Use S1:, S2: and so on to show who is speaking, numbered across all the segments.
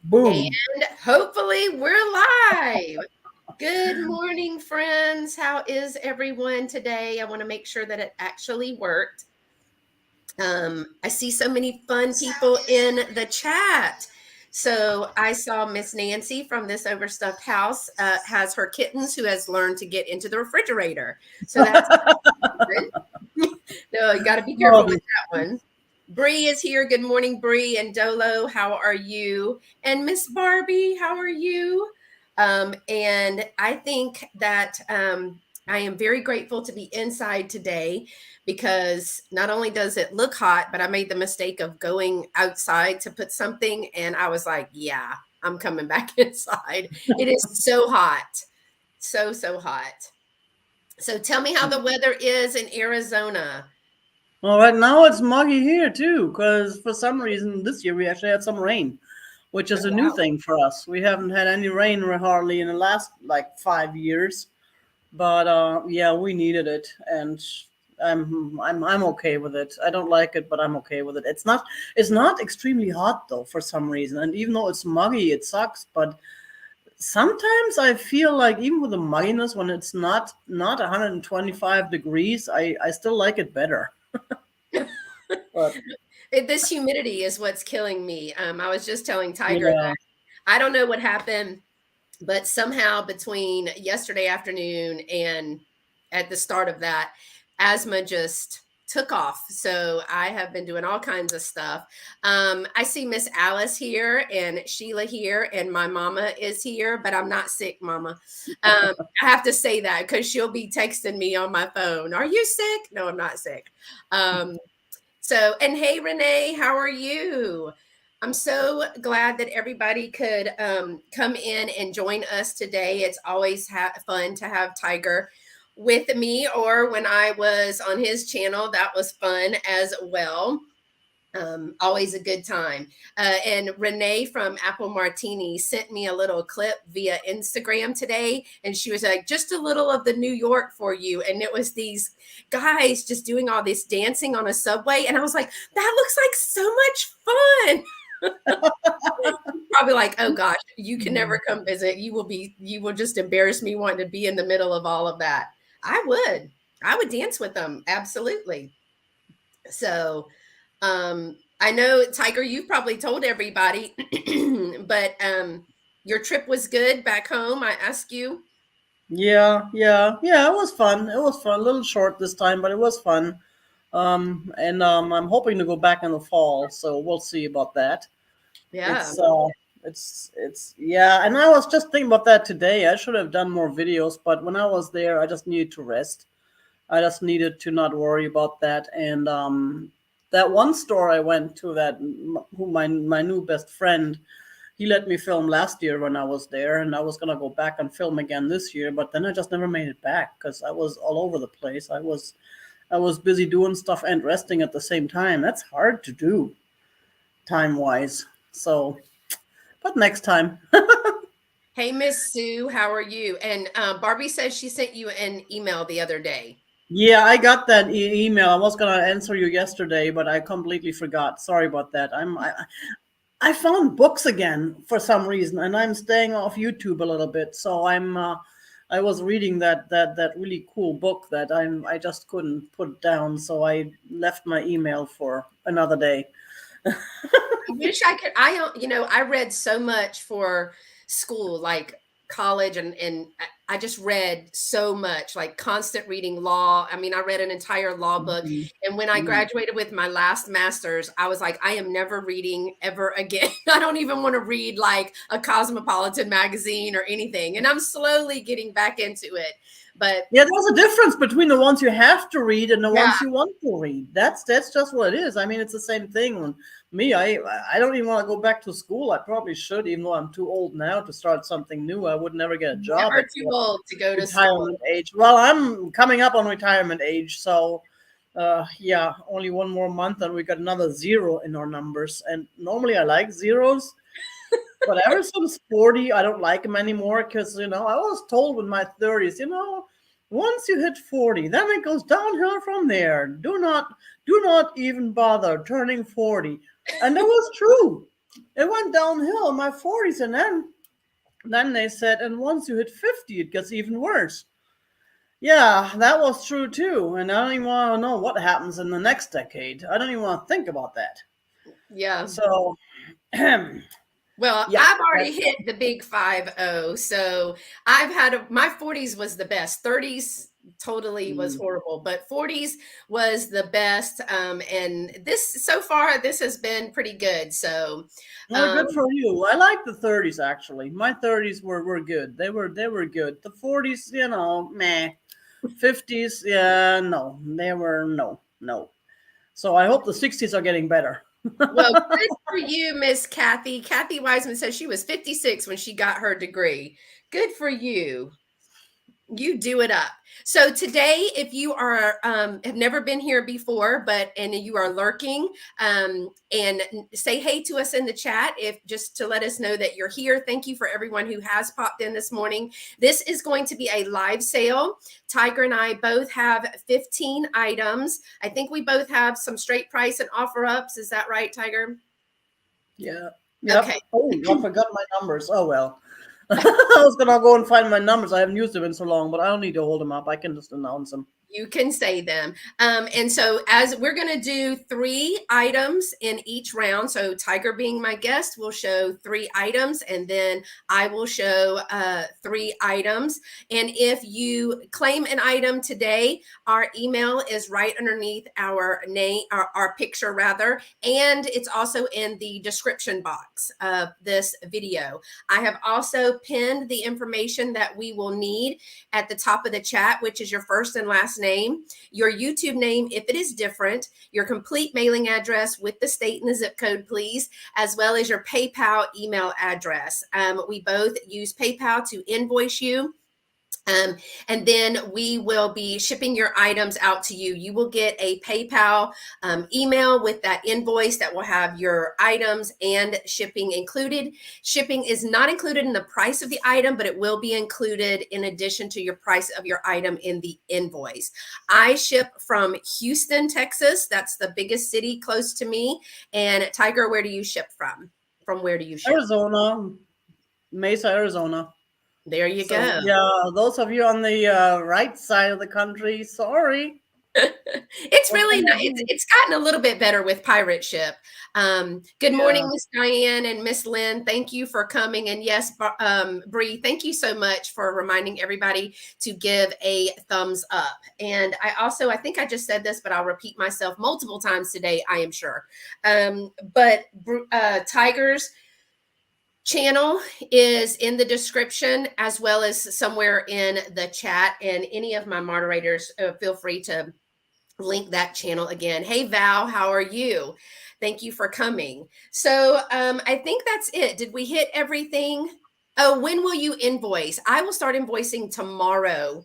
S1: Boom.
S2: And hopefully we're live. Good morning, friends. How is everyone today? I want to make sure that it actually worked. I see so many fun people in the chat. So I saw Miss Nancy from This Overstuffed House has her kittens who has learned to get into the refrigerator. So that's good. No, you got to be careful with
S1: Oh,
S2: that one. Bree is here. Good morning, Bree and Dolo. How are you? And Miss Barbie, how are you? And I think that I am very grateful to be inside today because not only does it look hot, but I made the mistake of going outside to put something, and I was like, yeah, I'm coming back inside. It is so hot. So hot. So tell me how the weather is in Arizona.
S1: well, right now it's muggy here too, because for some reason this year we actually had some rain, which
S2: Oh,
S1: is a new
S2: wow.
S1: thing for us. We haven't had any rain hardly in the last like 5 years, but yeah, we needed it, and I'm okay with it. I don't like it, but I'm okay with it. It's not extremely hot though for some reason, and even though it's muggy, it sucks. But sometimes I feel like even with the mugginess, when it's not 125 degrees, I still like it better. But
S2: This humidity is what's killing me. I was just telling Tiger
S1: yeah,
S2: that I don't know what happened, but somehow between yesterday afternoon and at the start of that, asthma just took off. So I have been doing all kinds of stuff. I see Miss Alice here and Sheila here, and my mama is here, but I'm not sick, mama. I have to say that because she'll be texting me on my phone. Are you sick? No, I'm not sick. Um, and hey, Renee, how are you? I'm so glad that everybody could come in and join us today. It's always fun to have Tiger with me, or when I was on his channel, that was fun as well. Always a good time. And Renee from Apple Martini sent me a little clip via Instagram today. And she was like, just a little of the New York for you. And it was these guys just doing all this dancing on a subway. And I was like, that looks like so much fun. Probably like, oh gosh, you can never come visit. You will just embarrass me wanting to be in the middle of all of that. I would. I would dance with them. Absolutely. So, I know, Tiger, you've probably told everybody, but your trip was good back home. I asked you.
S1: yeah. It was fun. It was fun. A little short this time, but it was fun. And I'm hoping to go back in the fall, so we'll see about that.
S2: Yeah.
S1: It's it's yeah, and I was just thinking about that today. I should have done more videos, but when I was there, I just needed to rest. I just needed to not worry about that. And that one store I went to, who my new best friend, he let me film last year when I was there, and I was gonna go back and film again this year, but then I just never made it back because I was all over the place. I was busy doing stuff and resting at the same time. That's hard to do time wise. So, but next time.
S2: Hey, Miss Sue, how are you? And Barbie says she sent you an email the other day.
S1: Yeah, I got that email. I was gonna answer you yesterday, but I completely forgot. Sorry about that. I found books again for some reason, and I'm staying off YouTube a little bit. So I was reading that really cool book that I just couldn't put down. So I left my email for another day.
S2: I wish I could. I read so much for school, like college, and I just read so much, like constant reading law. I mean, I read an entire law book,
S1: Mhm.
S2: and when I
S1: Mhm.
S2: graduated with my last master's, I was like, I am never reading ever again. I don't even want to read like a Cosmopolitan magazine or anything, and I'm slowly getting back into it. But
S1: Yeah, there's a difference between the ones you have to read and the
S2: yeah,
S1: ones you want to read. That's just what it is. I mean, it's the same thing. When me, I don't even want to go back to school. I probably should, even though I'm too old now to start something new. I would never get a job
S2: never
S1: at
S2: too old to go to school.
S1: retirement age. Well, I'm coming up on retirement age, so yeah, only one more month and we got another zero in our numbers. And normally I like zeros, but ever since 40, I don't like them anymore because, I was told in my 30s, once you hit 40, then it goes downhill from there. Do not even bother turning 40. And that was true. It went downhill in my 40s, and then they said, and once you hit 50, it gets even worse. Yeah, that was true too. And I don't even want to know what happens in the next decade. I don't even want to think about that.
S2: Yeah.
S1: So, yeah,
S2: Well, I've already
S1: that's
S2: hit the big 50. So I've had my 40s was the best. 30s totally was
S1: mm,
S2: horrible, but 40s was the best. And this so far, this has been pretty good. So
S1: well,
S2: um,
S1: good for you. I like the 30s actually. My 30s were good. They were good. The 40s, meh. 50s, yeah, no, they were no. So I hope the 60s are getting better.
S2: well, good for you, Miss Kathy. Kathy Wiseman says she was 56 when she got her degree. Good for you. You do it up. So today, if you are have never been here before, and you are lurking, and say hey to us in the chat, if just to let us know that you're here. Thank you for everyone who has popped in this morning. This is going to be a live sale. Tiger and I both have 15 items. I think we both have some straight price and offer ups. Is that right, Tiger?
S1: Yeah.
S2: Okay.
S1: Yep. Oh, I forgot my numbers. Oh well. I was gonna go and find my numbers. I haven't used them in so long, but I don't need to hold them up. I can just announce them.
S2: You can say them. And so, as we're going to do 3 items in each round. So, Tiger being my guest will show 3 items, and then I will show 3 items. And if you claim an item today, our email is right underneath our name, our picture rather, and it's also in the description box of this video. I have also pinned the information that we will need at the top of the chat, which is your first and last name, your YouTube name, if it is different, your complete mailing address with the state and the zip code, please, as well as your PayPal email address. We both use PayPal to invoice you. Um, and then we will be shipping your items out to you. You will get a PayPal email with that invoice that will have your items and shipping included. Shipping is not included in the price of the item, but it will be included in addition to your price of your item in the invoice. I ship from Houston, Texas. That's the biggest city close to me. And Tiger, where do you ship from? From where do you ship?
S1: Arizona, Mesa, Arizona.
S2: There you
S1: So
S2: go.
S1: yeah, those of you on the right side of the country, sorry.
S2: It's
S1: What
S2: really
S1: can I
S2: nice.
S1: do?
S2: It's gotten a little bit better with pirate ship. Good morning,
S1: Yeah.
S2: Miss Diane and Miss Lynn. Thank you for coming. And yes, Bree, thank you so much for reminding everybody to give a thumbs up. And I think I just said this, but I'll repeat myself multiple times today, I am sure. But Tiger's channel is in the description as well as somewhere in the chat. And any of my moderators, feel free to link that channel again. Hey Val, how are you? Thank you for coming. So I think that's it. Did we hit everything? Oh, when will you invoice? I will start invoicing tomorrow.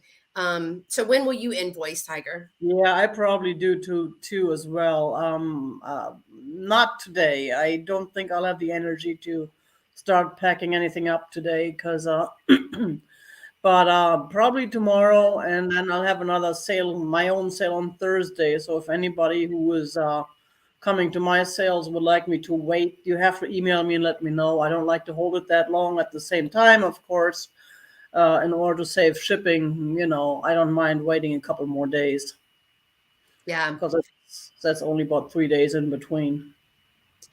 S2: So when will you invoice, Tiger?
S1: Yeah, I probably do too as well. Not today. I don't think I'll have the energy to start packing anything up today because but probably tomorrow, and then I'll have another sale, my own sale on Thursday. So if anybody who is coming to my sales would like me to wait, you have to email me and let me know. I don't like to hold it that long. At the same time, of course, in order to save shipping, I don't mind waiting a couple more days
S2: Yeah.
S1: because that's only about 3 days in between.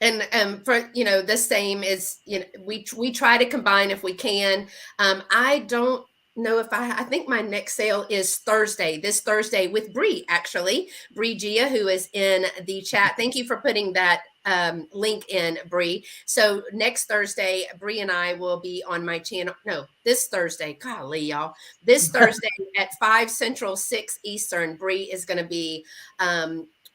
S2: And for the same is, we try to combine if we can. I don't know if I think my next sale is Thursday, this Thursday, with Bree, actually. Bree Gia, who is in the chat. Thank you for putting that link in, Bree. So next Thursday, Bree and I will be on my channel. No, this Thursday. Golly, y'all. This Thursday at 5 Central, 6 Eastern, Bree is going to be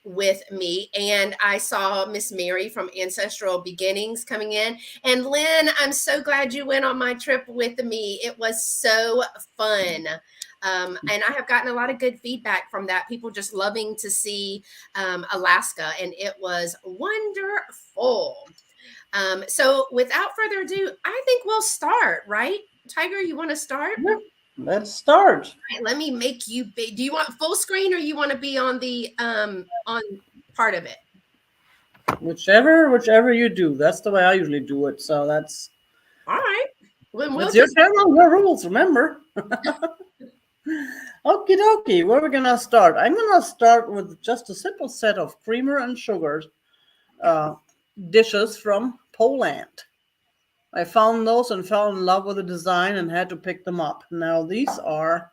S2: with me. And I saw Miss Mary from Ancestral Beginnings coming in. And Lynn, I'm so glad you went on my trip with me. It was so fun. And I have gotten a lot of good feedback from that. People just loving to see Alaska, and it was wonderful. So without further ado, I think we'll start, right? Tiger, you want to start?
S1: Yeah, let's start.
S2: Right, let me make you big. Do you want full screen or you want to be on the on part of it?
S1: Whichever you do. That's the way I usually do it. So that's
S2: All right. Well, we'll
S1: it's your
S2: just
S1: channel, your rules. Remember. Okie dokie. Where are we gonna start? I'm gonna start with just a simple set of creamer and sugar uh, dishes from Poland. I found those and fell in love with the design and had to pick them up. Now these are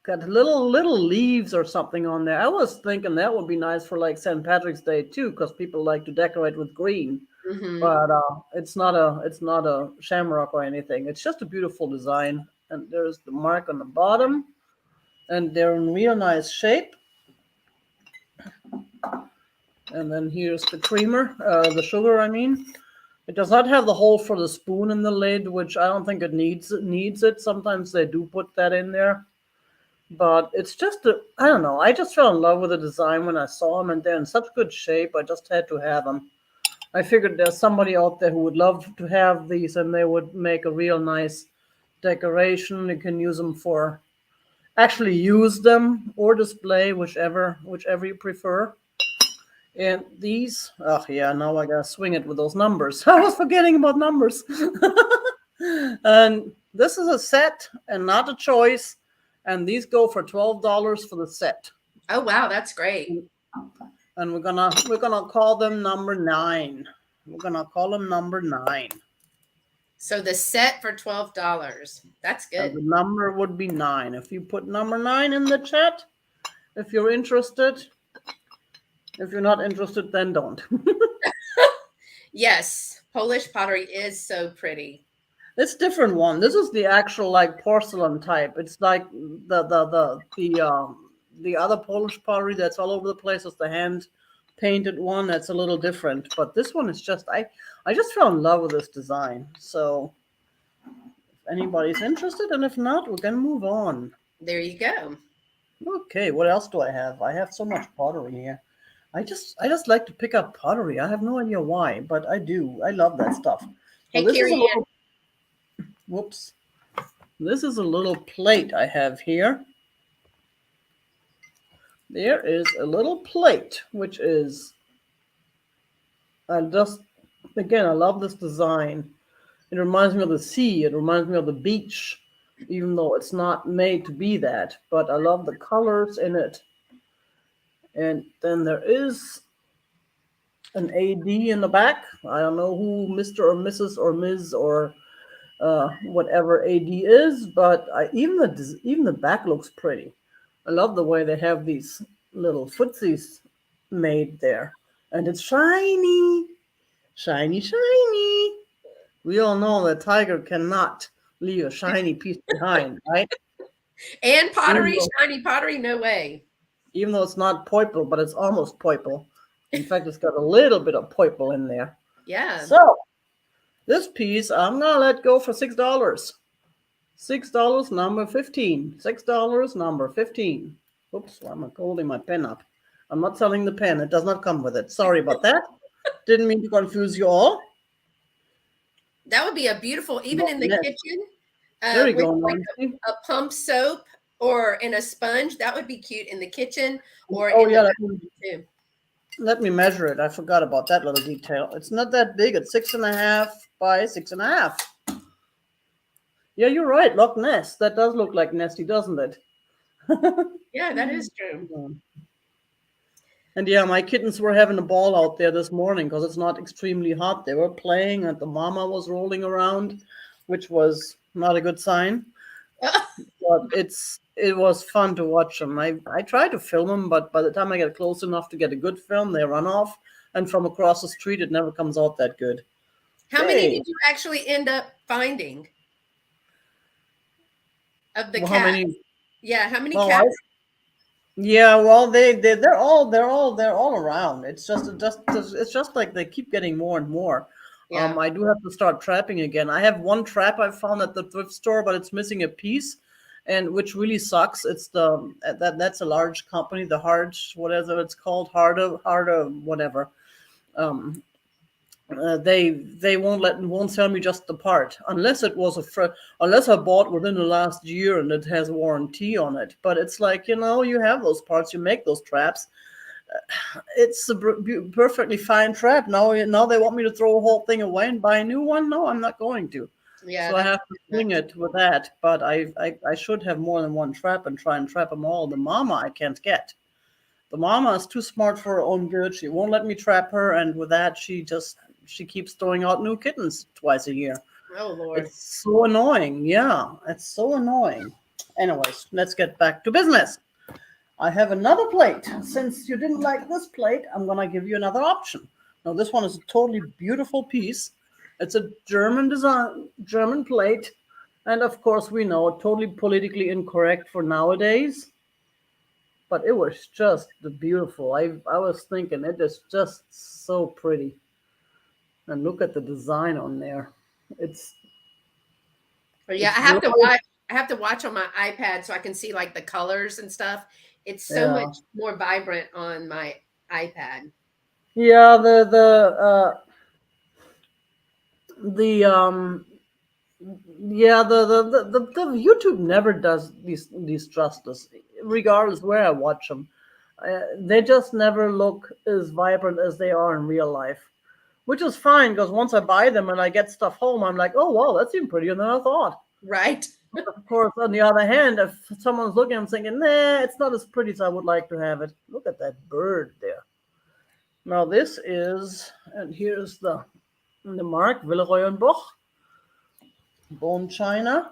S1: got little leaves or something on there. I was thinking that would be nice for like St. Patrick's Day too, because people like to decorate with green.
S2: hmm
S1: But it's not a shamrock or anything. It's just a beautiful design. And there's the mark on the bottom, and they're in real nice shape. And then here's the creamer, the sugar. I mean, it does not have the hole for the spoon in the lid, which I don't think it needs it. Sometimes they do put that in there. But it's just I don't know. I just fell in love with the design when I saw them, and they're in such good shape. I just had to have them. I figured there's somebody out there who would love to have these, and they would make a real nice decoration. You can use them for actually use them or display, whichever you prefer. And these, oh yeah, now I gotta swing it with those numbers. I was forgetting about numbers. And this is a set and not a choice. And these go for $12 for the set.
S2: Oh wow, that's great.
S1: And we're gonna call them number 9. We're gonna call them number 9.
S2: So the set for $12. That's
S1: And
S2: good.
S1: the number would be 9. If you put number 9 in the chat, if you're interested. If you're not interested, then don't.
S2: Yes, Polish pottery is so pretty.
S1: It's different one. This is the actual like porcelain type. It's like the other Polish pottery that's all over the place is the hand painted one. That's a little different. But this one is just I just fell in love with this design. So if anybody's interested, and if not, we're gonna move on.
S2: There you go.
S1: Okay, what else do I have? I have so much pottery here. I just like to pick up pottery. I have no idea why, but I do. I love that stuff. Well,
S2: Hey,
S1: this is a
S2: Carrie Ann.
S1: little whoops. This is a little plate I have here. There is a little plate, which is I just again I love this design. It reminds me of the sea. It reminds me of the beach, even though it's not made to be that. But I love the colors in it. And then there is an AD in the back. I don't know who Mr. or Mrs. or Ms. or whatever AD is, but even the back looks pretty. I love the way they have these little footsies made there, and it's shiny, shiny, shiny. We all know that tiger cannot leave a shiny piece behind, right?
S2: And
S1: Even
S2: pottery,
S1: though,
S2: shiny pottery, no way.
S1: even though it's not purple, but it's almost purple. In fact, it's got a little bit of purple in there.
S2: Yeah.
S1: So this piece, I'm gonna let go for $6. $6, number 15. $6, number 15. Oops, I'm holding my pen up. I'm not selling the pen. It does not come with it. Sorry about that. Didn't mean to confuse you all.
S2: That would be a beautiful, even
S1: No,
S2: in the
S1: yes.
S2: kitchen,
S1: There you
S2: with
S1: go,
S2: like
S1: Nancy.
S2: a pump soap or in a sponge. That would be cute in the kitchen or
S1: Oh,
S2: in the
S1: yeah,
S2: bathroom too.
S1: let me measure it. I forgot about that little detail. It's not that big. It's 6.5 by 6.5. Yeah, you're right. Loch Ness. That does look like Nessie, doesn't it?
S2: Yeah, that is true.
S1: And yeah, my kittens were having a ball out there this morning because it's not extremely hot. They were playing, and the mama was rolling around, which was not a good sign. But it was fun to watch them. I tried to film them, but by the time I get close enough to get a good film, they run off. And from across the street, it never comes out that good.
S2: How many
S1: Okay,
S2: did you actually end up finding of the
S1: well, how
S2: cats?
S1: many?
S2: Yeah, how many
S1: Well, I
S2: cats?
S1: yeah, well, they're all around. It's just like they keep getting more and more.
S2: Yeah.
S1: I do have to start trapping again. I have one trap I found at the thrift store, but it's missing a piece, and which really sucks. It's that's a large company, the Hard whatever it's called, Harder whatever. Um, they won't sell me just the part unless it was unless I bought within the last year and it has warranty on it. But it's like you have those parts, you make those traps. It's a perfectly fine trap. Now they want me to throw a whole thing away and buy a new one. No, I'm not going to.
S2: Yeah,
S1: So I
S2: that's
S1: have to
S2: too
S1: swing
S2: much.
S1: it with that. But I should have more than one trap and try and trap them all. The mama I can't get. The mama is too smart for her own good. She won't let me trap her, and with that, she keeps throwing out new kittens twice a year.
S2: Oh Lord.
S1: It's so annoying. Yeah, it's so annoying. Anyways, let's get back to business. I have another plate. Since you didn't like this plate, I'm gonna give you another option. Now, this one is a totally beautiful piece. It's a German design, German plate, and of course, we know totally politically incorrect for nowadays. But it was just the beautiful. I was thinking it is just so pretty. And look at the design on there. It's
S2: But yeah,
S1: it's glorious.
S2: I have to watch on my iPad so I can see like the colors and stuff. It's so much
S1: Yeah,
S2: more vibrant on my iPad.
S1: yeah. The yeah, the YouTube never does these justice, regardless where I watch them. They just never look as vibrant as they are in real life, which is fine because once I buy them and I get stuff home, I'm like, oh wow, that's even prettier than I thought.
S2: Right?
S1: Of course, on the other hand, if someone's looking, I'm thinking, nah, it's not as pretty as I would like to have it. Look at that bird there. Now this is, and here's the mark Villarreal bone china.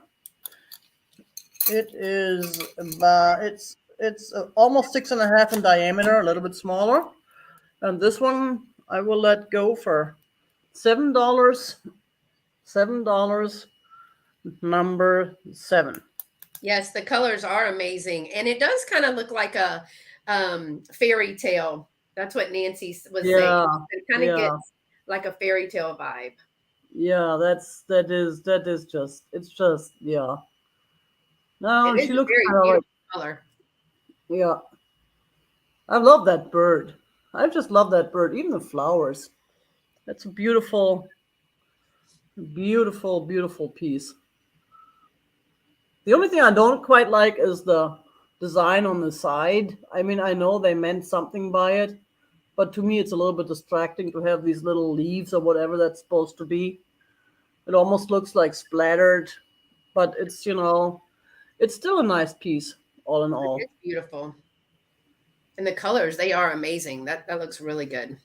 S1: It is about it's almost 6.5 in diameter, a little bit smaller. And this one I will let go for $7. $7, number seven.
S2: Yes, the colors are amazing. And it does kind of look like a fairy tale. That's what Nancy was saying.
S1: Yeah,
S2: It kind of
S1: yeah,
S2: gets like a fairy tale vibe.
S1: yeah. That is just it's just yeah. No,
S2: It
S1: and
S2: is
S1: she
S2: a
S1: looks
S2: very
S1: kind of like
S2: beautiful color.
S1: yeah. I love that bird. I just love that bird. Even the flowers. That's a beautiful, beautiful, beautiful piece. The only thing I don't quite like is the design on the side. I mean, I know they meant something by it, but to me, it's a little bit distracting to have these little leaves or whatever that's supposed to be. It almost looks like splattered, but it's still a nice piece, all in all.
S2: It's beautiful. And the colors, they are amazing. That looks really good.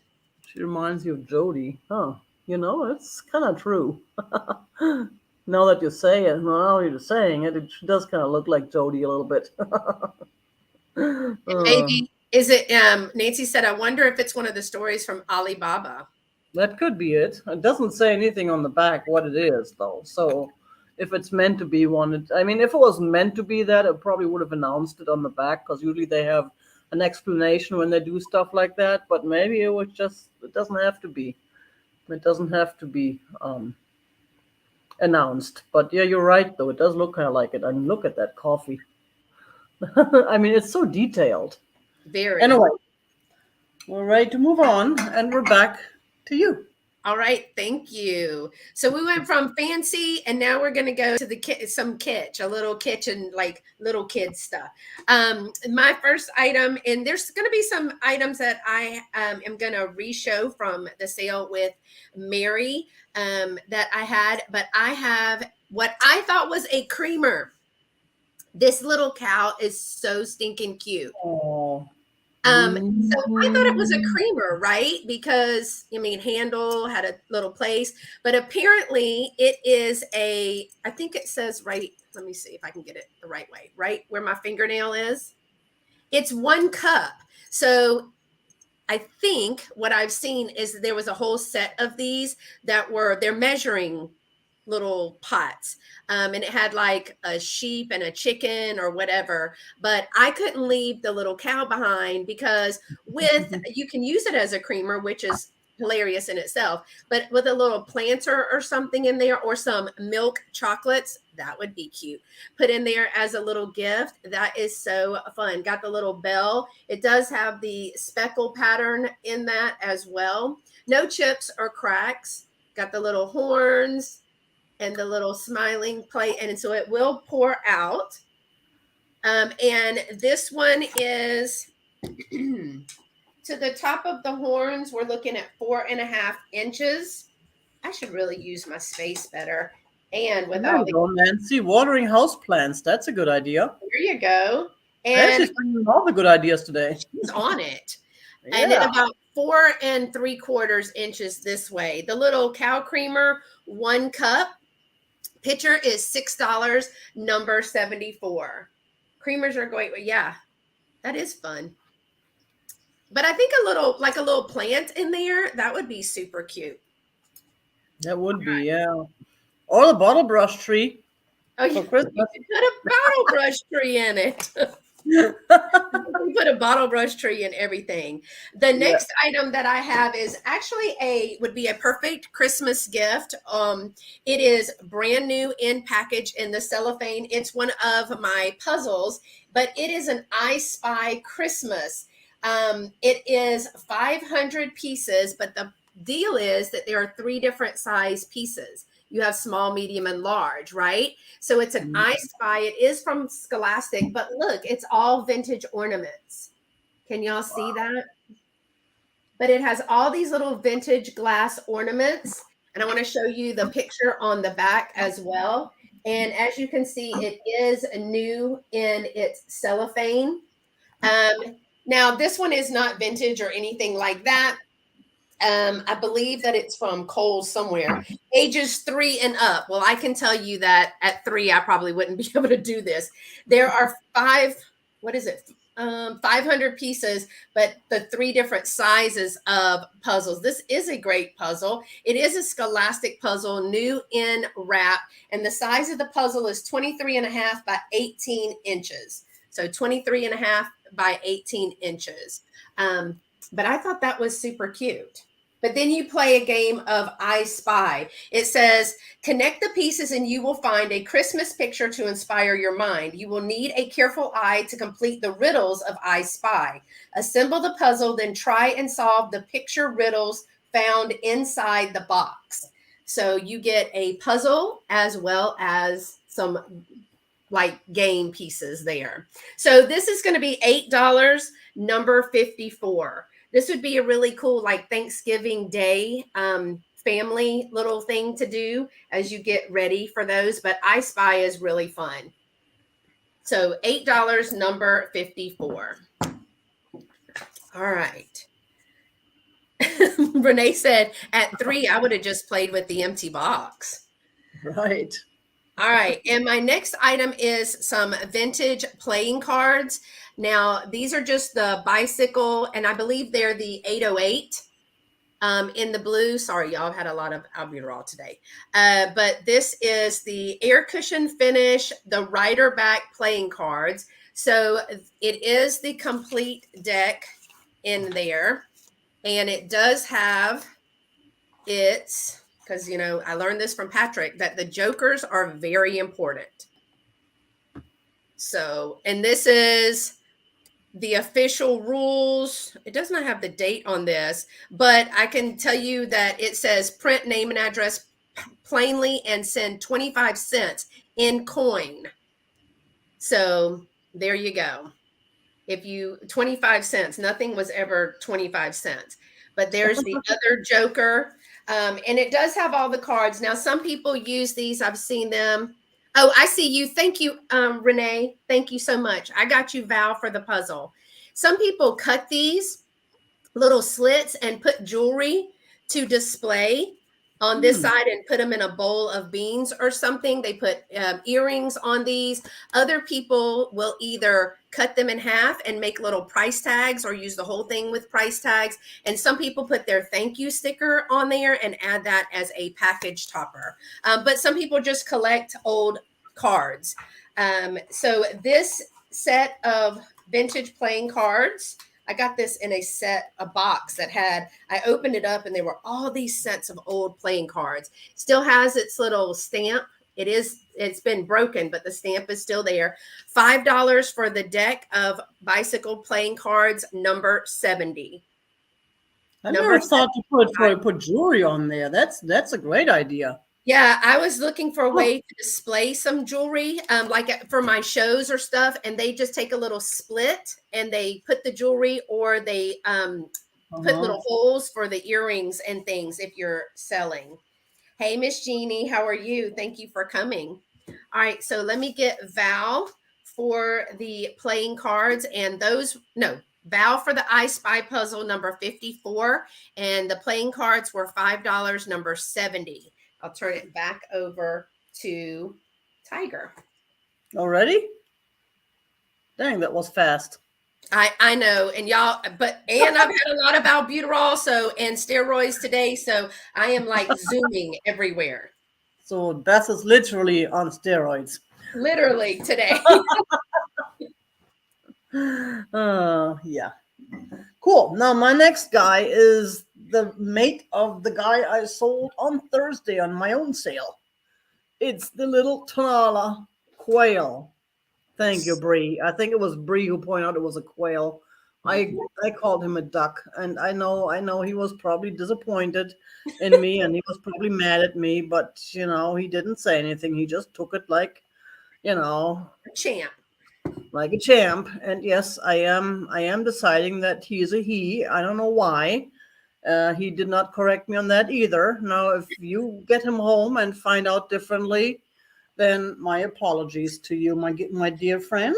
S1: She reminds you of Jody. Huh. It's kind of true. Now that you say it, now you're saying it, it does kind of look like Jody a little bit.
S2: And
S1: Uh,
S2: maybe is it Nancy said, I wonder if it's one of the stories from Alibaba.
S1: that could be it. It doesn't say anything on the back what it is, though. So if it's meant to be one, I mean, if it was meant to be that, it probably would have announced it on the back because usually they have an explanation when they do stuff like that. But maybe it doesn't have to be. It doesn't have to be announced. But yeah, you're right, though. It does look kind of like it. I mean, look at that coffee. I mean, it's so detailed.
S2: Very.
S1: Anyway, we're ready to move on, and we're back to you.
S2: All right, thank you. So we went from fancy, and now we're going to go to the some kitsch, a little kitchen, like little kid stuff. My first item, and there's going to be some items that I am going to re-show from the sale with Mary that I had, but I have what I thought was a creamer. This little cow is so stinking cute.
S1: Oh.
S2: So I thought it was a
S1: Mm.
S2: creamer, right? Because I mean, handle had a little place, but apparently it is I think it says right. Let me see if I can get it the right way. Right where my fingernail is, it's 1 cup. So I think what I've seen is that there was a whole set of these that they're measuring little pots. And it had like a sheep and a chicken or whatever. But I couldn't leave the little cow behind because you can use it as a creamer, which is hilarious in itself. But with a little planter or something in there or some milk chocolates, that would be cute. Put in there as a little gift. That is so fun. Got the little bell. It does have the speckle pattern in that as well. No chips or cracks. Got the little horns and the little smiling plate. And so it will pour out. And this one is to the top of the horns, we're looking at 4.5 inches. I should really use my space better. And with
S1: There
S2: all
S1: you
S2: the,
S1: go, Nancy. Watering house plants. That's a good idea.
S2: there you go.
S1: Nancy's
S2: And
S1: bringing all the good ideas today.
S2: she's on it. And then
S1: Yeah.
S2: about 4.75 inches this way. The little cow creamer, 1 cup. Pitcher is $6, number 74. Creamers are going, yeah, that is fun. But I think a little plant in there, that would be super cute.
S1: That would be, yeah. Or the bottle brush tree
S2: Oh,
S1: for
S2: you
S1: Christmas.
S2: could put a bottle brush tree in it. We put a bottle brush tree in everything. The
S1: Yeah.
S2: next item that I have is actually would be a perfect Christmas gift. It is brand new in package in the cellophane. It's one of my puzzles, but it is an I Spy Christmas. It is 500 pieces, but the deal is that there are 3 different size pieces. You have small, medium, and large, right? So it's an I Spy. It is from Scholastic, but look, it's all vintage ornaments. Can y'all see that? But it has all these little vintage glass ornaments. And I want to show you the picture on the back as well. And as you can see, it is new in its cellophane. Now, this one is not vintage or anything like that. I believe that it's from Kohl's somewhere. Ages 3 and up. Well, I can tell you that at 3, I probably wouldn't be able to do this. There are what is it? 500 pieces, but the 3 different sizes of puzzles. This is a great puzzle. It is a Scholastic puzzle, new in wrap, and the size of the puzzle is 23.5 by 18 inches. So 23.5 by 18 inches. But I thought that was super cute. But then you play a game of I Spy. It says, connect the pieces and you will find a Christmas picture to inspire your mind. You will need a careful eye to complete the riddles of I Spy. Assemble the puzzle, then try and solve the picture riddles found inside the box. So you get a puzzle as well as some like game pieces there. So this is going to be $8, number 54. This would be a really cool like Thanksgiving Day family little thing to do as you get ready for those. But I Spy is really fun. So $8, number 54. All right. Renee said at 3, I would have just played with the empty box.
S1: Right.
S2: All right. And my next item is some vintage playing cards. Now, these are just the bicycle, and I believe they're the 808 in the blue. Sorry, y'all had a lot of albuterol today. But this is the air cushion finish, the rider back playing cards. So it is the complete deck in there. And it does have its, because, you know, I learned this from Patrick, that the jokers are very important. So, and this is the official rules. It does not have the date on this, but I can tell you that it says print name and address plainly and send 25 cents in coin. So there you go. If you 25 cents, nothing was ever 25 cents. But there's the other joker. And it does have all the cards. Now, some people use these. I've seen them. Oh, I see you. Thank you, Renee. Thank you so much. I got you, Val, for the puzzle. Some people cut these little slits and put jewelry to display on this side and put them in a bowl of beans or something. They put earrings on these. Other people will either cut them in half and make little price tags or use the whole thing with price tags. And some people put their thank you sticker on there and add that as a package topper. But some people just collect old cards. So this set of vintage playing cards, I got this in a box that had, I opened it up and there were all these sets of old playing cards. Still has its little stamp. It's been broken, but the stamp is still there. $5 for the deck of bicycle playing cards, number 70.
S1: I never thought to put jewelry on there. That's a great idea.
S2: Yeah, I was looking for a
S1: Oh,
S2: way to display some jewelry, like for my shows or stuff, and they just take a little split and they put the jewelry, or they put
S1: uh-huh.
S2: little holes for the earrings and things if you're selling. Hey, Miss Jeannie, how are you? Thank you for coming. All right, so let me get Val for the playing cards, and those, no, Val for the I Spy puzzle number 54, and the playing cards were $5, number 70. I'll turn it back over to Tiger.
S1: Already? Dang, that was fast.
S2: I know, and y'all, but and I've had a lot of albuterol so and steroids today, so I am like zooming everywhere,
S1: So Beth is literally on steroids.
S2: literally today.
S1: Yeah. Cool. Now my next guy is the mate of the guy I sold on Thursday on my own sale. It's the little Tanala quail. Thank you, Bree. I think it was Bree who pointed out it was a quail. I called him a duck, and I know he was probably disappointed in me, and he was probably mad at me, but he didn't say anything. He just took it you know
S2: Champ.
S1: like a champ. And yes, I am deciding that he is a he. I don't know why. He did not correct me on that either. Now, if you get him home and find out differently, then my apologies to you, my dear friend.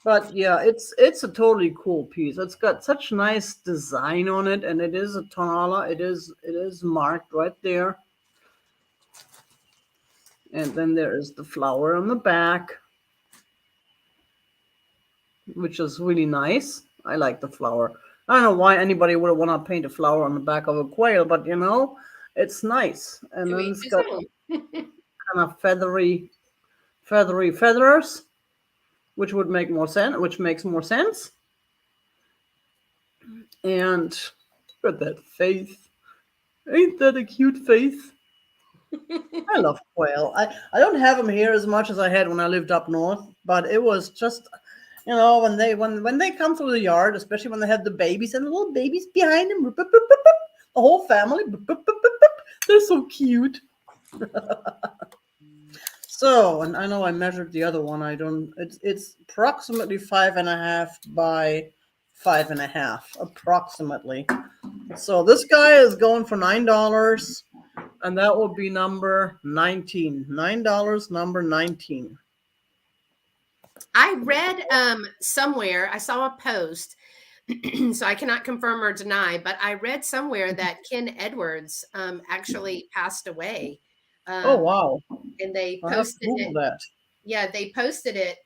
S1: But yeah, it's a totally cool piece. It's got such nice design on it, and it is a tonala. It is marked right there, and then there is the flower on the back, which is really nice. I like the flower. I don't know why anybody would want to paint a flower on the back of a quail, but it's nice. And
S2: To
S1: then
S2: each
S1: it's
S2: his
S1: got
S2: own.
S1: kind of feathery feathers, which would make more sense. Which makes more sense. And look at that face. Ain't that a cute face? I love quail. I don't have them here as much as I had when I lived up north, but it was just when they come through the yard, especially when they have the babies and the little babies behind them, the whole family, they're so cute. So, and I know I measured the other one. I don't. It's approximately 5.5 by 5.5, approximately. So this guy is going for $9, and that will be number 19. $9, number 19.
S2: I read somewhere, I saw a post, so I cannot confirm or deny, but I read somewhere that Ken Edwards actually passed away.
S1: Oh
S2: Um,
S1: wow!
S2: and they
S1: I have to
S2: posted
S1: Google
S2: it.
S1: that.
S2: Yeah, they posted it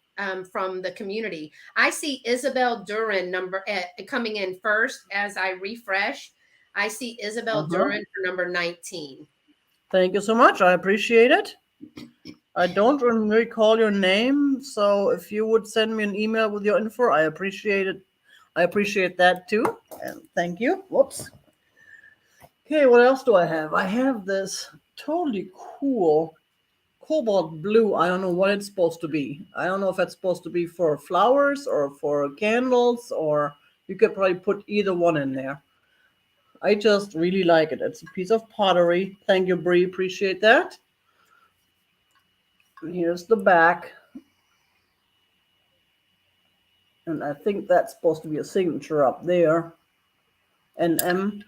S2: from the community. I see Isabel Duran coming in first as I refresh. I see
S1: Uh
S2: Isabel
S1: huh.
S2: Duran for number 19.
S1: Thank you so much. I appreciate it. I don't recall your name, so if you would send me an email with your info, I appreciate it. I appreciate that too. And thank you. Whoops. Okay, what else do I have? I have this totally cool cobalt blue. I don't know what it's supposed to be. I don't know if it's supposed to be for flowers or for candles, or you could probably put either one in there. I just really like it. It's a piece of pottery. Thank you, Bree. Appreciate that. And here's the back. And I think that's supposed to be a signature up there. And M.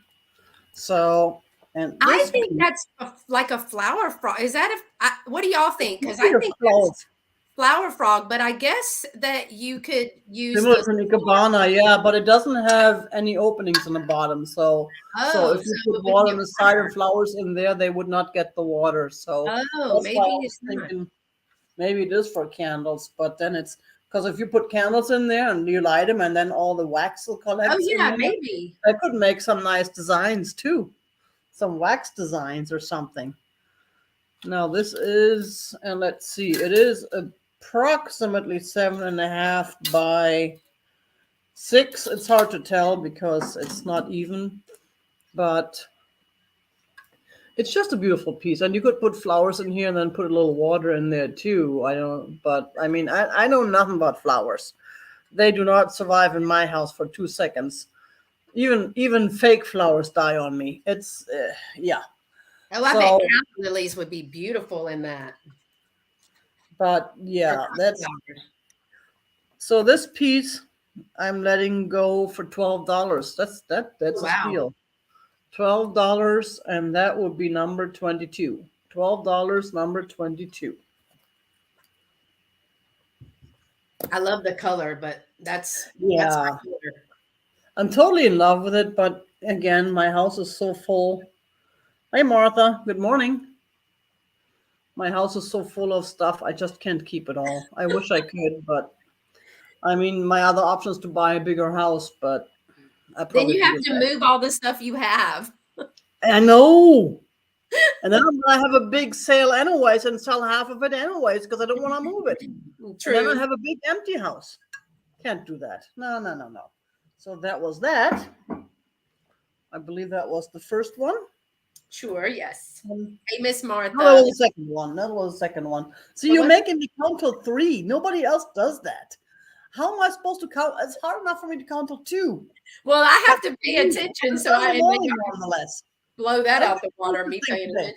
S1: So, and
S2: I
S1: this
S2: think
S1: piece,
S2: that's like a flower frog. Is that what do y'all think?
S1: it's
S2: Because I
S1: a
S2: think
S1: flower.
S2: that's flower frog, but I guess that you could use
S1: Similar
S2: the
S1: to
S2: smaller.
S1: Ikebana, yeah, but it doesn't have any openings on the bottom. So
S2: Oh,
S1: if you
S2: so
S1: put
S2: it wouldn't
S1: water on
S2: get
S1: the side and
S2: water.
S1: flowers in there, they would not get the water. So
S2: Oh,
S1: that's why I
S2: maybe
S1: was
S2: it's not.
S1: thinking maybe it is for candles, but then it's because if you put candles in there and you light them and then all the wax will
S2: Oh,
S1: collect in
S2: yeah,
S1: there,
S2: maybe.
S1: that could make some nice designs too. Some wax designs or something. Now this is, and let's see, it is approximately 7.5 by 6. It's hard to tell because it's not even, but it's just a beautiful piece. And you could put flowers in here and then put a little water in there too. I don't, but I mean, I know nothing about flowers. They do not survive in my house for 2 seconds. Even fake flowers die on me. It's yeah.
S2: Oh, I bet
S1: So,
S2: cow lilies would be beautiful in that.
S1: but
S2: Or
S1: yeah, that's
S2: coneflowers.
S1: so this piece I'm letting go for $12.
S2: Oh,
S1: That's a
S2: wow.
S1: steal. $12, and that would be number 22. $12, number 22.
S2: I love the color, but that's
S1: Yeah,
S2: my color.
S1: I'm totally in love with it, but again, my house is so full. Hey, Martha. Good morning. My house is so full of stuff. I just can't keep it all. I wish I could, but I mean, my other option is to buy a bigger house, but I
S2: Then
S1: probably
S2: you
S1: do
S2: have
S1: the
S2: to move
S1: second.
S2: all the stuff you have.
S1: I know. And then I'm gonna have a big sale anyways and sell half of it anyways because I don't want to move it. And then I
S2: True.
S1: have a big empty house. Can't do that. No, no, no, no. So that was that. I believe that was the first one.
S2: Sure, yes.
S1: Um,
S2: Hey, Miss
S1: No, that
S2: Martha.
S1: was the second one. That was the second one. See,
S2: What
S1: you're
S2: was
S1: making me count till three. Nobody else does that. How am I supposed to count? It's hard enough for me to count till two,
S2: Well, I
S1: but
S2: have to pay
S1: three.
S2: attention,
S1: It's
S2: so
S1: early
S2: and then
S1: morning,
S2: you
S1: nonetheless.
S2: blow that
S1: I don't
S2: out
S1: think
S2: the
S1: I'm
S2: water,
S1: supposed
S2: me
S1: to think
S2: paying
S1: today.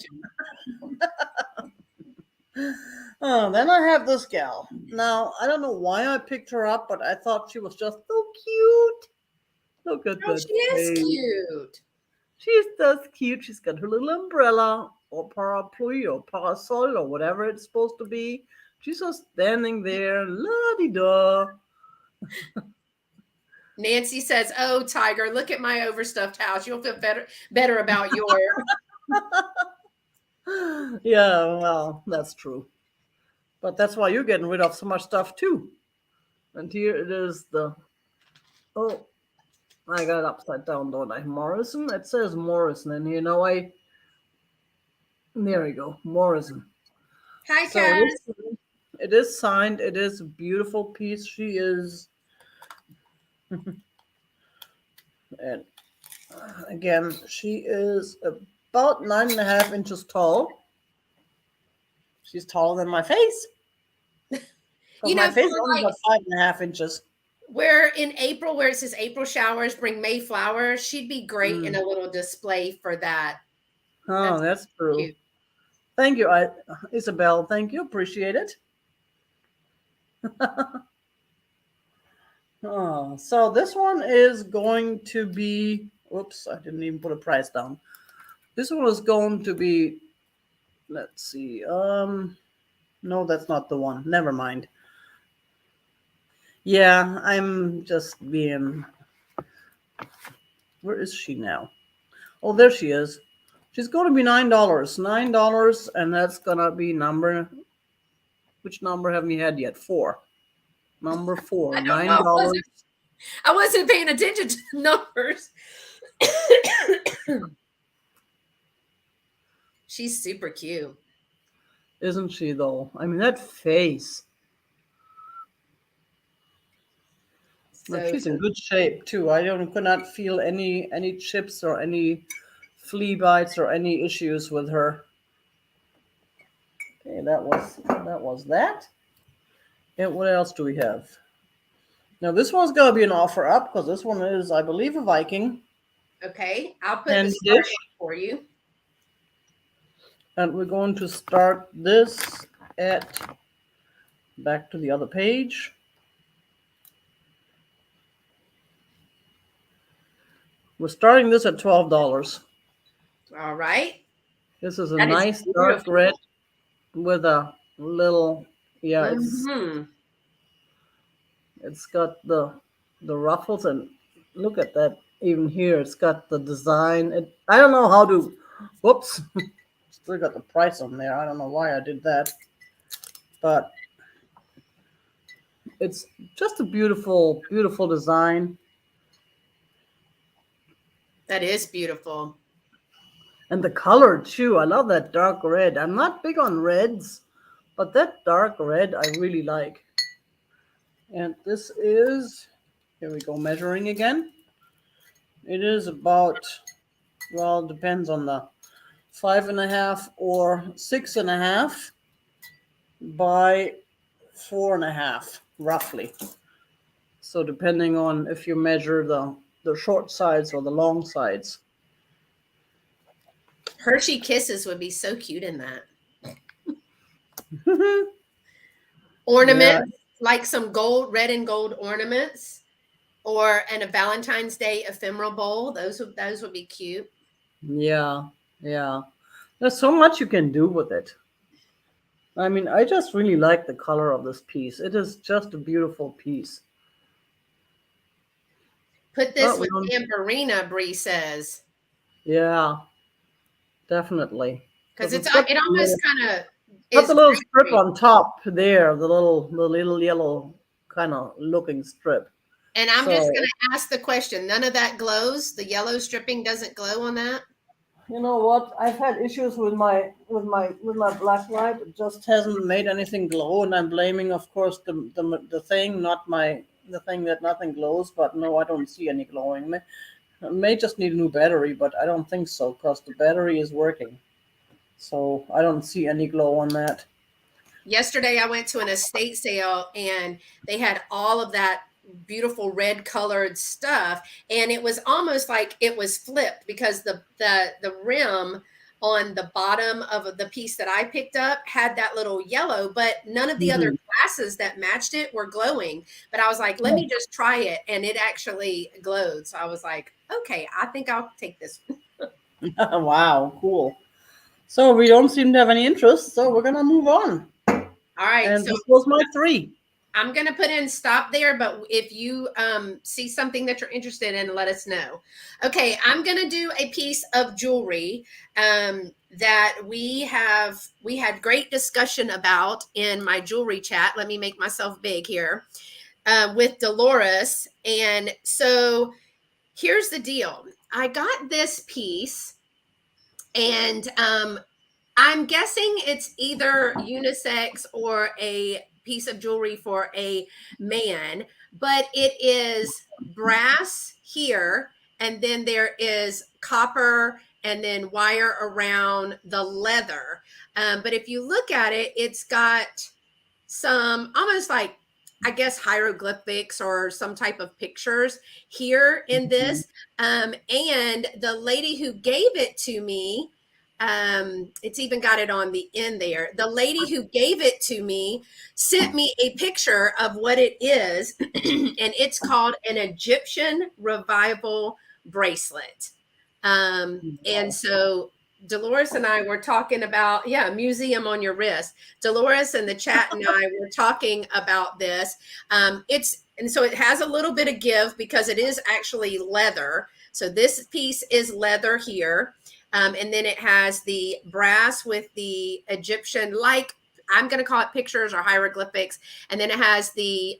S2: attention.
S1: Oh, then I have this gal. Now, I don't know why I picked her up, but I thought she was just so cute. Look at
S2: Oh,
S1: that
S2: she is
S1: face.
S2: cute.
S1: She's just cute. She's got her little umbrella or parapluie or parasol or whatever it's supposed to be. She's just standing there, la di da.
S2: Nancy says, "Oh, Tiger, look at my overstuffed house. You'll feel better about your."
S1: Yeah, well, that's true. But that's why you're getting rid of so much stuff too. And here it is the oh, I got it upside down, don't I? Morrison? It says Morrison, and you know there we go, Morrison.
S2: Hi,
S1: So
S2: Cass.
S1: it is signed. It is a beautiful piece. She is, and again, she is about 9.5 inches tall. She's taller than my face because
S2: You
S1: my
S2: know,
S1: face is
S2: for
S1: only
S2: like
S1: about 5.5 inches.
S2: where in April, where it says April showers bring May flowers, she'd be great in
S1: Mm.
S2: a little display for that.
S1: Oh,
S2: That's
S1: that's true.
S2: cute.
S1: Thank you, Isabel. Thank you. Appreciate it. Oh, so this one is going to be. Oops, I didn't even put a price down. This one is going to be. Let's see. No, that's not the one. Never mind. Yeah, I'm just being. Where is she now? Oh, there she is. She's going to be $9. $9, and that's gonna be number. Which number haven't you had yet? Four. Number four.
S2: I don't know.
S1: Nine dollars.
S2: I wasn't paying attention to the numbers. She's super cute.
S1: Isn't she though? I mean that face. But
S2: So,
S1: she's
S2: so
S1: in good shape too. I don't could not feel any chips or any flea bites or any issues with her. Okay, that was that. And what else do we have? Now this one's gonna be an offer up because this one is, I believe, a Viking
S2: okay, I'll put the
S1: candy
S2: start
S1: dish,
S2: date for you.
S1: and we're going to start this at back to the other page. We're starting this at $12.
S2: All right.
S1: This is a
S2: That is
S1: nice dark red
S2: beautiful.
S1: with a little yeah.
S2: Hmm.
S1: It's got the ruffles, and look at that. Even here, it's got the design. I don't know how to. Whoops, still got the price on there. I don't know why I did that, but it's just a beautiful, beautiful design,
S2: That is beautiful.
S1: and the color too. I love that dark red. I'm not big on reds, but that dark red I really like. And this is, here we go, measuring again. It is about, well, it depends on the 5.5 or 6.5 by 4.5, roughly. So depending on if you measure the short sides or the long sides.
S2: Hershey Kisses would be so cute in that.
S1: Yeah,
S2: Ornaments, like some gold, red and gold ornaments, or and a Valentine's Day ephemeral bowl. Those would be cute.
S1: yeah, yeah. There's so much you can do with it. I mean, I just really like the color of this piece. It is just a beautiful piece.
S2: Put this
S1: But we
S2: with
S1: don't.
S2: Amberina, Bree says,
S1: Yeah, definitely.
S2: because
S1: Because
S2: it's
S1: it's got
S2: it
S1: the
S2: almost
S1: little,
S2: kind of
S1: got
S2: is
S1: the little strip
S2: green.
S1: on top there, the little yellow kind of looking strip.
S2: And I'm just
S1: So
S2: gonna ask the question. None of that glows. The yellow stripping doesn't glow on that.
S1: you know what? I've had issues with my black light. It just hasn't made anything glow, and I'm blaming, of course, the thing, not my the thing that nothing glows. But no, I don't see any glowing. May just need a new battery, but I don't think so because the battery is working. So I don't see any glow on that.
S2: Yesterday, I went to an estate sale and they had all of that beautiful red colored stuff, and it was almost like it was flipped because the rim on the bottom of the piece that I picked up had that little yellow, but none of the other
S1: Hmm.
S2: glasses that matched it were glowing. But I was like, let me just try it, and it actually glowed. So I was like, okay, I think I'll take this.
S1: Wow, cool. So we don't seem to have any interest, so we're gonna move on.
S2: All right,
S1: And
S2: so
S1: this was my three.
S2: I'm going to put in stop there, but if you see something that you're interested in, let us know. Okay, I'm going to do a piece of jewelry that we had great discussion about in my jewelry chat. Let me make myself big here with Dolores. And so here's the deal. I got this piece and I'm guessing it's either unisex or a piece of jewelry for a man, but it is brass here, and then there is copper and then wire around the leather. But if you look at it, it's got some almost like, I guess, hieroglyphics or some type of pictures here in
S1: Mhm.
S2: this. And the lady who gave it to me, it's even got it on the end there. The lady who gave it to me sent me a picture of what it is, and it's called an Egyptian revival bracelet. And
S1: Wow.
S2: so Dolores and I were talking about, yeah, museum on your wrist. Dolores in the chat and I were talking about this. And so it has a little bit of give because it is actually leather. So this piece is leather here. And then it has the brass with the Egyptian, like I'm going to call it pictures or hieroglyphics. And then it has the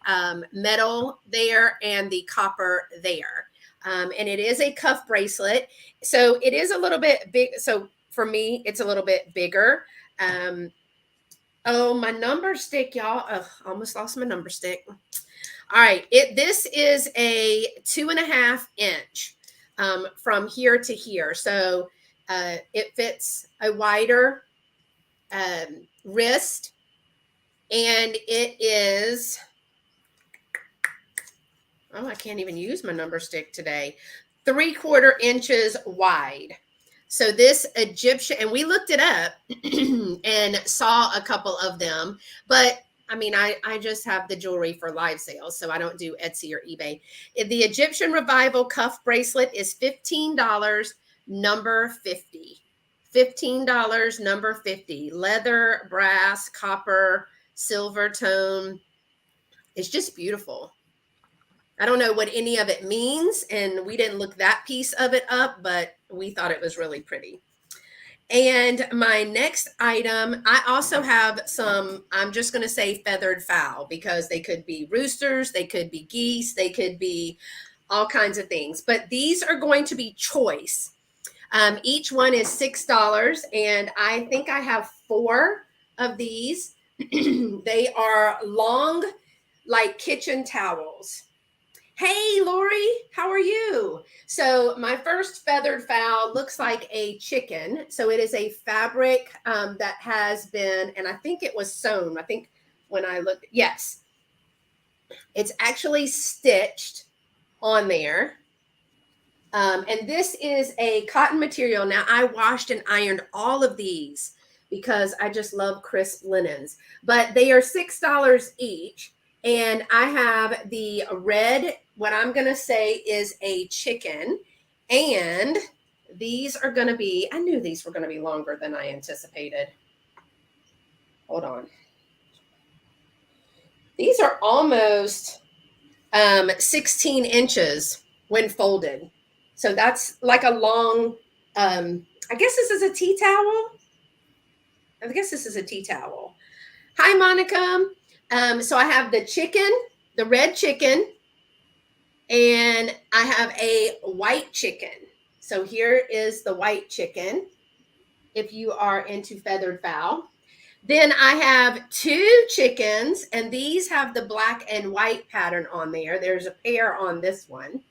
S2: metal there and the copper there. And it is a cuff bracelet. So it is a little bit big. So for me, it's a little bit bigger. Um, oh, my number stick, y'all. Ugh, almost lost my number stick. All right. This is a 2.5 inch from here to here. So it fits a wider wrist, and it is, oh, I can't even use my number stick today, 3/4 inches wide. So this Egyptian, and we looked it up and saw a couple of them, but I mean, I just have the jewelry for live sales, so I don't do Etsy or eBay. The Egyptian Revival cuff bracelet is $15, number 50. $15, number 50. Leather, brass, copper, silver tone. It's just beautiful. I don't know what any of it means, and we didn't look that piece of it up, but we thought it was really pretty. And my next item, I also have some, I'm just going to say feathered fowl because they could be roosters, they could be geese, they could be all kinds of things. But these are going to be choice. Each one is $6, and I think I have four of these. They are long, like kitchen towels. Hey, Lori, how are you? So, my first feathered fowl looks like a chicken. So, it is a fabric that has been, and I think it was sewn. I think when I looked, yes, it's actually stitched on there. And this is a cotton material. Now, I washed and ironed all of these because I just love crisp linens, but they are $6 each. And I have the red, what I'm going to say is a chicken. And these are going to be, I knew these were going to be longer than I anticipated. Hold on. These are almost 16 inches when folded. So that's like a long, I guess this is a tea towel. I guess this is a tea towel. Hi, Monica. So I have the chicken, the red chicken, and I have a white chicken. So here is the white chicken if you are into feathered fowl. Then I have two chickens, and these have the black and white pattern on there. There's a pair on this one.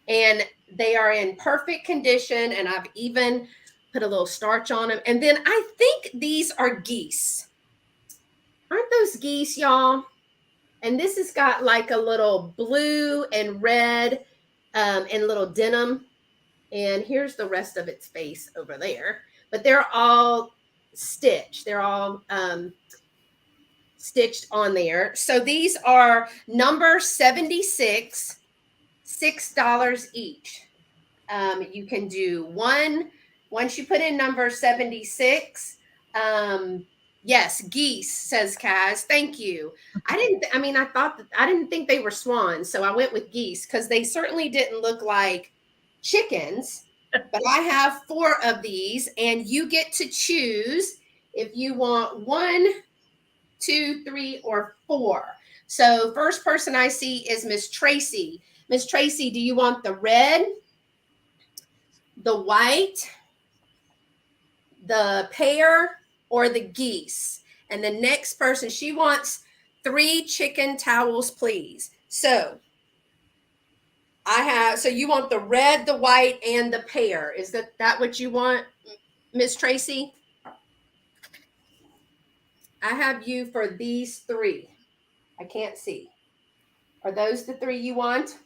S2: And they are in perfect condition, and I've even put a little starch on them. And then I think these are geese. Aren't those geese, y'all? And this has got like a little blue and red and little denim. And here's the rest of its face over there. But they're all stitched. They're all stitched on there. So these are number 76, $6 each. You can do one once you put in number 76. Yes, geese, says Kaz. Thank you. I thought that I didn't think they were swans, so I went with geese because they certainly didn't look like chickens. But I have 4 of these, and you get to choose if you want 1, 2, 3, or 4. So first person I see is Miss Tracy. Miss Tracy, do you want the red, the white, the pear, or the geese? And the next person, she wants 3 chicken towels, please. So so you want the red, the white, and the pear. Is that what you want, Miss Tracy? I have you for these 3. I can't see. Are those the 3 you want?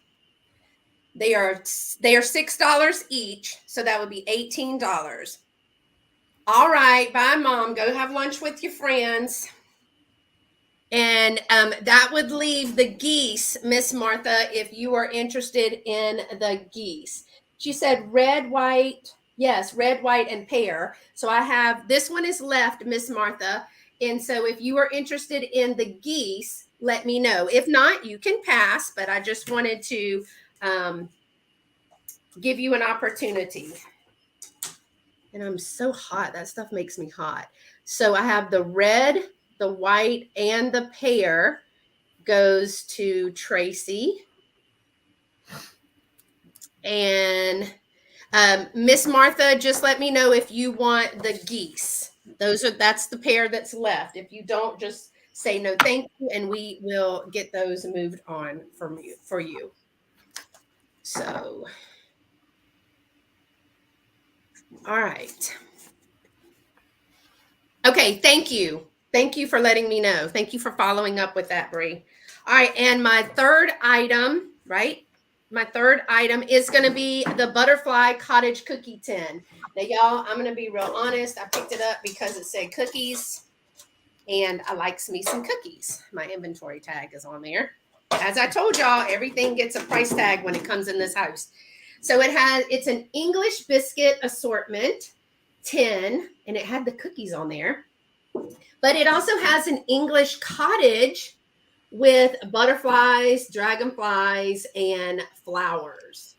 S2: They are $6 each, so that would be $18. All right, bye, Mom. Go have lunch with your friends. And that would leave the geese, Miss Martha, if you are interested in the geese. She said red, white. Yes, red, white, and pear. So I have this one is left, Miss Martha. And so if you are interested in the geese, let me know. If not, you can pass, but I just wanted to give you an opportunity. And I'm so hot. That stuff makes me hot. So I have the red, the white, and the pear goes to Tracy. And Miss Martha, just let me know if you want the geese. That's the pair that's left. If you don't, just say no thank you, and we will get those moved on for you. So all right. Okay, thank you. Thank you for letting me know. Thank you for following up with that, Bree. All right, and my third item, right? My third item is going to be the butterfly cottage cookie tin. Now, y'all, I'm going to be real honest. I picked it up because it said cookies, and I likes me some cookies. My inventory tag is on there. As I told y'all, everything gets a price tag when it comes in this house. So it's an English biscuit assortment tin, and it had the cookies on there. But it also has an English cottage with butterflies, dragonflies, and flowers.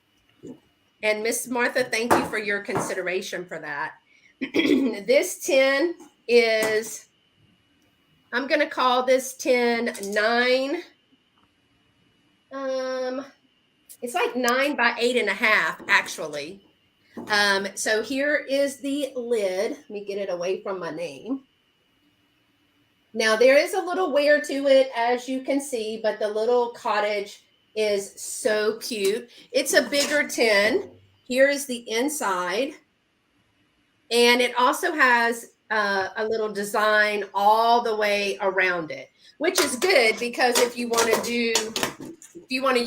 S2: And Miss Martha, thank you for your consideration for that. This tin is, I'm going to call this tin 9. It's like 9 by 8.5, actually. So here is the lid. Let me get it away from my name. Now, there is a little wear to it, as you can see, but the little cottage is so cute. It's a bigger tin. Here is the inside. And it also has a little design all the way around it, which is good because if you want to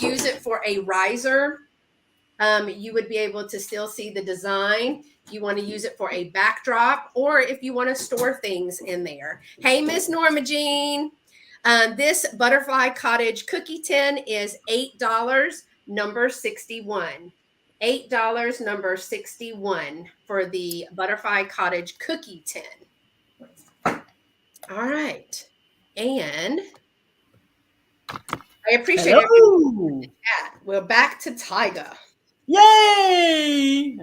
S2: use it for a riser, you would be able to still see the design if you want to use it for a backdrop or if you want to store things in there. Hey, Miss Norma Jean. This Butterfly Cottage cookie tin is $8, number 61. $8, number 61 for the Butterfly Cottage cookie tin. All right. And I appreciate everybody in the
S1: Hello.
S2: chat. We're back to Tyga.
S1: Yay!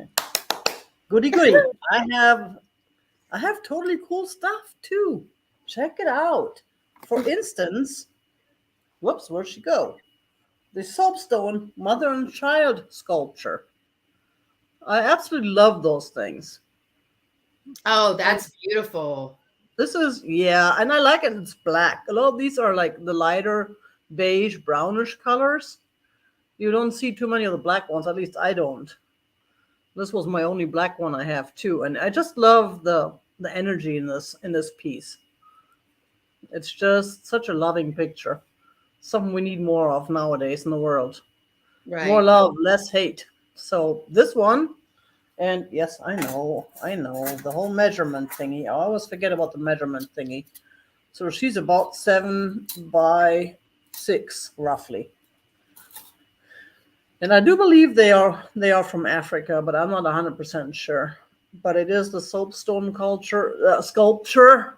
S1: Goody goody. I have totally cool stuff too. Check it out. For instance, whoops, where'd she go? The soapstone mother and child sculpture. I absolutely love those things.
S2: Oh,
S1: And
S2: that's beautiful.
S1: this is, yeah, and I like it. It's black. A lot of these are like the lighter beige, brownish colors. You don't see too many of the black ones. At least I don't. This was my only black one I have too, and I just love the energy in this piece. It's just such a loving picture. Something we need more of nowadays in the world. More
S2: Right.
S1: love, less hate. So this one, and yes, I know the whole measurement thingy. I always forget about the measurement thingy. So she's about 7 by 6 roughly, and I do believe they are from Africa, but I'm not 100% sure. But it is the soapstone culture sculpture.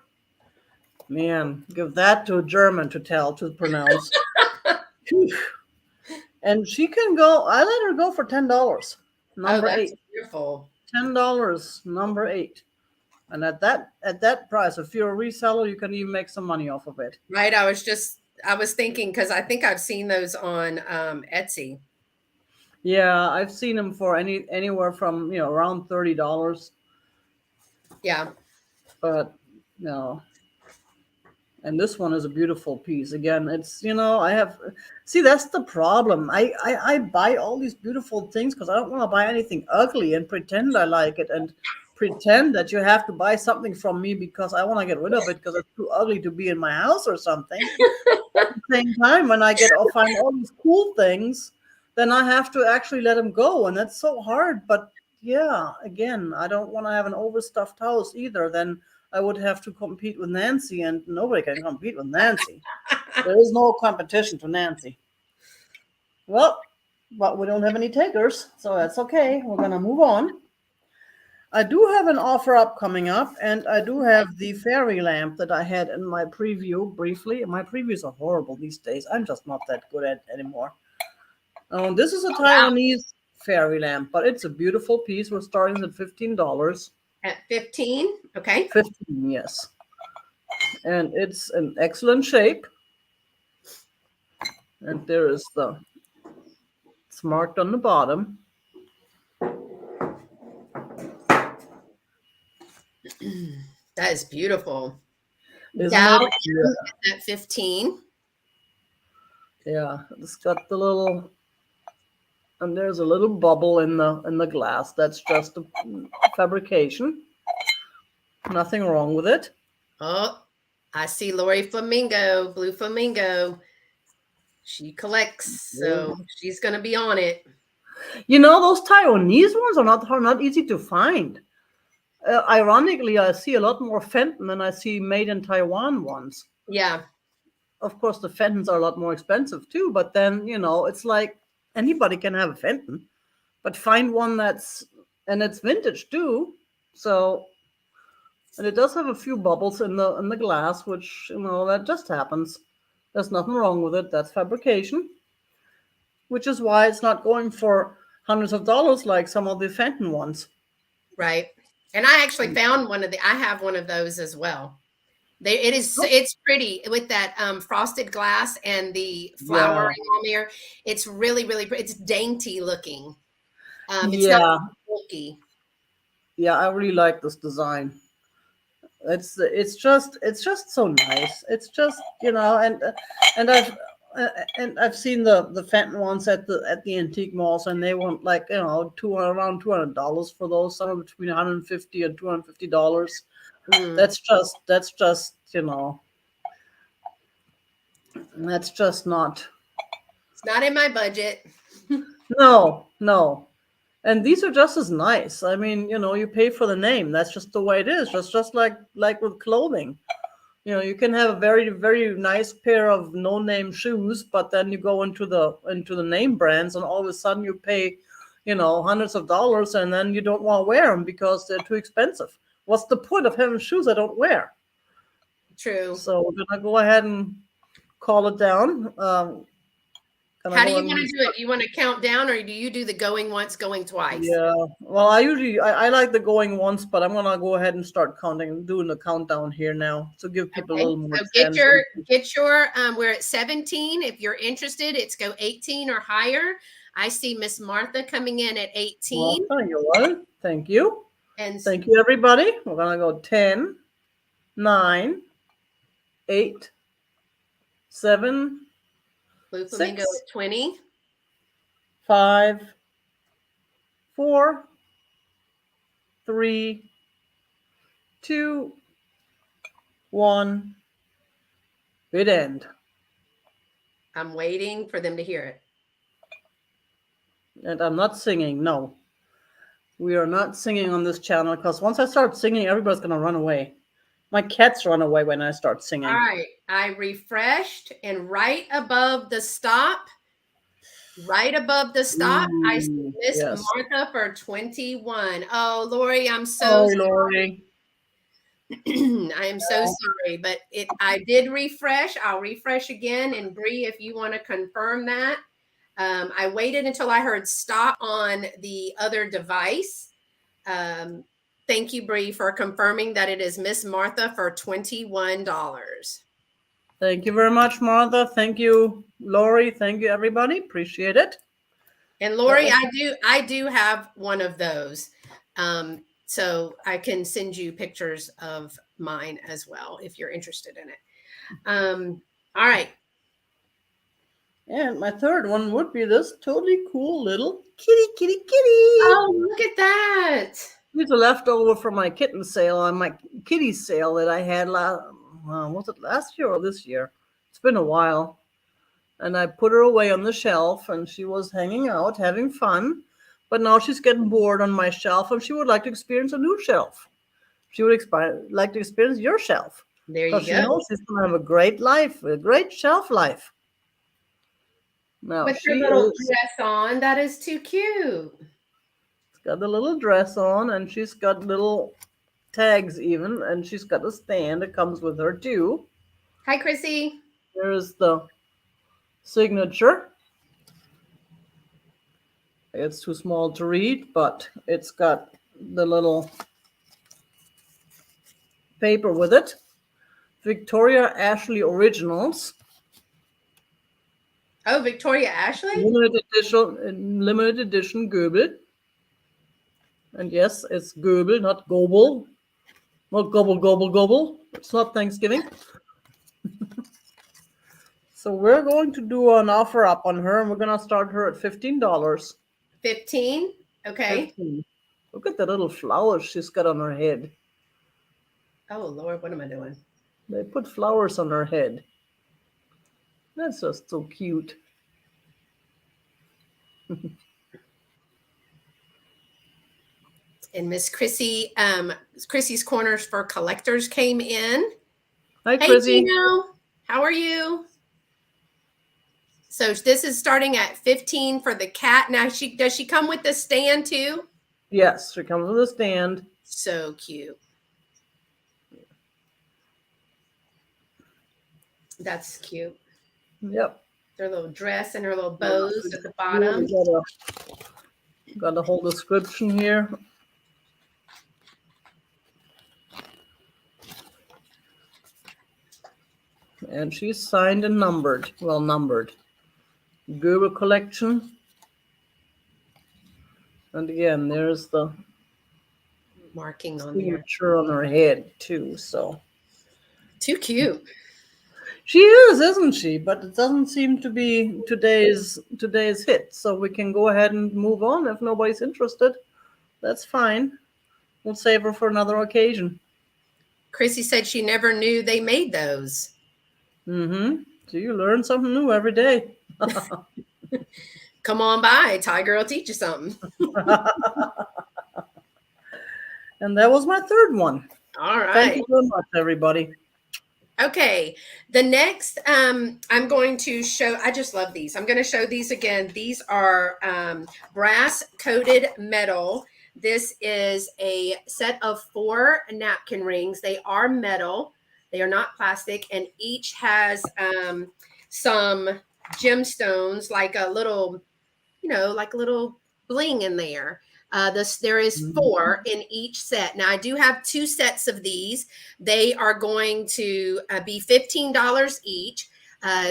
S1: Man, give that to a German to pronounce. Phew. And she can go. I let her go for $10.
S2: Oh,
S1: Number
S2: that's
S1: eight.
S2: beautiful.
S1: $10. Number eight. And at that price, if you're a reseller, you can even make some money off of it.
S2: Right. I was thinking because I think I've seen those on Etsy.
S1: Yeah, I've seen them for anywhere from around $30.
S2: Yeah.
S1: But no, and this one is a beautiful piece. Again, it's I have see that's the problem. I buy all these beautiful things because I don't want to buy anything ugly and pretend I like it and pretend that you have to buy something from me because I want to get rid of it because it's too ugly to be in my house or something. At the same time, when I get or find all these cool things, then I have to actually let them go, and that's so hard. But yeah, again, I don't want to have an overstuffed house either. Then I would have to compete with Nancy, and nobody can compete with Nancy. There is no competition to Nancy. Well, but we don't have any takers, so that's okay. We're gonna move on. I do have an offer up coming up, and I do have the fairy lamp that I had in my preview briefly. My previews are horrible these days. I'm just not that good at anymore. This is a
S2: Oh, wow.
S1: Taiwanese fairy lamp, but it's a beautiful piece. We're starting at $15.
S2: At 15. Okay.
S1: 15, yes, and it's an excellent shape. And there is it's marked on the bottom.
S2: That is beautiful.
S1: Isn't
S2: Dow
S1: it? Yeah.
S2: at 15.
S1: Yeah, it's got the little, and there's a little bubble in the glass. That's just a fabrication. Nothing wrong with it.
S2: Oh, I see Lori Flamingo, Blue Flamingo. She collects, so she's going to be on it.
S1: Those Taiwanese ones are not easy to find. Ironically, I see a lot more Fenton than I see made in Taiwan ones.
S2: Yeah.
S1: Of course, the Fentons are a lot more expensive too, but then, it's like anybody can have a Fenton, but find one and it's vintage too. So, and it does have a few bubbles in the glass, which, that just happens. There's nothing wrong with it. That's fabrication, which is why it's not going for hundreds of dollars like some of the Fenton ones.
S2: Right. And I actually found I have one of those as well.
S1: Oh,
S2: It's pretty with that frosted glass and the flowering
S1: yeah.
S2: on there. It's really, really pretty. It's dainty looking. It's not
S1: Yeah.
S2: bulky.
S1: Yeah, I really like this design. It's just so nice. It's just and I've seen the Fenton ones at the antique malls, and they want like around $200 for those, somewhere between 150 and $250.
S2: Mm.
S1: That's just not.
S2: It's not in my budget.
S1: No, no. And these are just as nice. I mean, you pay for the name. That's just the way it is. Just like with clothing. You can have a very very nice pair of no name shoes, but then you go into the name brands, and all of a sudden you pay, hundreds of dollars, and then you don't want to wear them because they're too expensive. What's the point of having shoes I don't wear?
S2: True.
S1: So we're gonna go ahead and call it down. Gonna
S2: How do
S1: go
S2: you want to
S1: and
S2: do it? You want to count down, or do you do the going once, going twice?
S1: yeah. Well, I like the going once, but I'm gonna go ahead and start counting, doing the countdown here now to give people a
S2: Okay.
S1: little more
S2: So get
S1: chance.
S2: your we're at 17. If you're interested, it's go 18 or higher. I see Miss Martha coming in at 18.
S1: Well, you're welcome. Thank you.
S2: And
S1: Thank you, everybody. We're gonna go 10, 9, 8, 7,
S2: Blue Flamingo
S1: 6,
S2: at 20.
S1: 5, 4, 3, 2, 1. Good end.
S2: I'm waiting for them to hear it.
S1: And I'm not singing. No, we are not singing on this channel because once I start singing, everybody's gonna run away. My cats run away when I start
S2: All
S1: singing.
S2: right. I refreshed, and right above the stop, I see
S1: Ooh,
S2: Miss
S1: yes.
S2: Martha for 21. Oh, Lori, I'm so
S1: Oh, Lori.
S2: I am so sorry, but I did refresh. I'll refresh again. And Bree, if you want to confirm that. I waited until I heard stop on the other device. Um, thank you, Bree, for confirming that it is Miss Martha for $21.
S1: Thank you very much, Martha. Thank you, Lori. Thank you, everybody. Appreciate it.
S2: And
S1: That
S2: Lori,
S1: was
S2: I do have one of those. So I can send you pictures of mine as well if you're interested in it. All right.
S1: And my third one would be this totally cool little kitty, kitty, kitty.
S2: Oh, look at that.
S1: These are leftover from my kitten sale on my kitty sale that I had was it last year or this year? It's been a while. And I put her away on the shelf, and she was hanging out, having fun. But now she's getting bored on my shelf, and she would like to experience a new shelf. She would like to experience your shelf
S2: There
S1: because
S2: you
S1: she
S2: go.
S1: knows she's going to have a great life, a great shelf life. Now
S2: With her
S1: she
S2: little
S1: is
S2: dress on. That is too cute.
S1: got the little dress on, and she's got little tags even, and she's got a stand that comes with her too.
S2: Hi, Chrissy.
S1: There's the signature. It's too small to read, but it's got the little paper with it. Victoria Ashley Originals,
S2: Oh, Victoria Ashley?
S1: limited edition Goebel. And yes, it's Goebel, not Gobel. Not gobble, gobble, gobble. It's not Thanksgiving. So we're going to do an offer up on her, and we're going to start her at $15.
S2: 15. Okay.
S1: 15. Look at the little flowers she's got on her head.
S2: Oh, Lord, what am I doing?
S1: They put flowers on her head. That's just so cute.
S2: And Miss Chrissy, Chrissy's Corners for Collectors came in.
S1: Hi,
S2: Hey,
S1: Chrissy.
S2: Tino. How are you? So this is starting at 15 for the cat. Now, does she come with the stand too?
S1: Yes, she comes with a stand.
S2: So cute. That's cute.
S1: Yep.
S2: Their little dress and her little bows at the bottom.
S1: We got a whole description here. And she's signed and numbered. Well, numbered. Guru collection. And again, there's the
S2: Marking on there.
S1: signature on her head too. So
S2: Too cute.
S1: she is, isn't she? But it doesn't seem to be today's hit. So we can go ahead and move on if nobody's interested. That's fine. We'll save her for another occasion.
S2: Chrissy said she never knew they made those.
S1: Mm-hmm. So you learn something new every day.
S2: Come on by. Tiger will teach you something.
S1: And that was my third one.
S2: All
S1: Thank
S2: right.
S1: you very much, everybody.
S2: Okay, the next I'm going to show, I just love these. I'm going to show these again. These are brass coated metal. This is a set of 4 napkin rings. They are metal, they are not plastic, and each has some gemstones, like a little, like a little bling in there. There is 4 in each set. Now I do have 2 sets of these. They are going to be $15 each.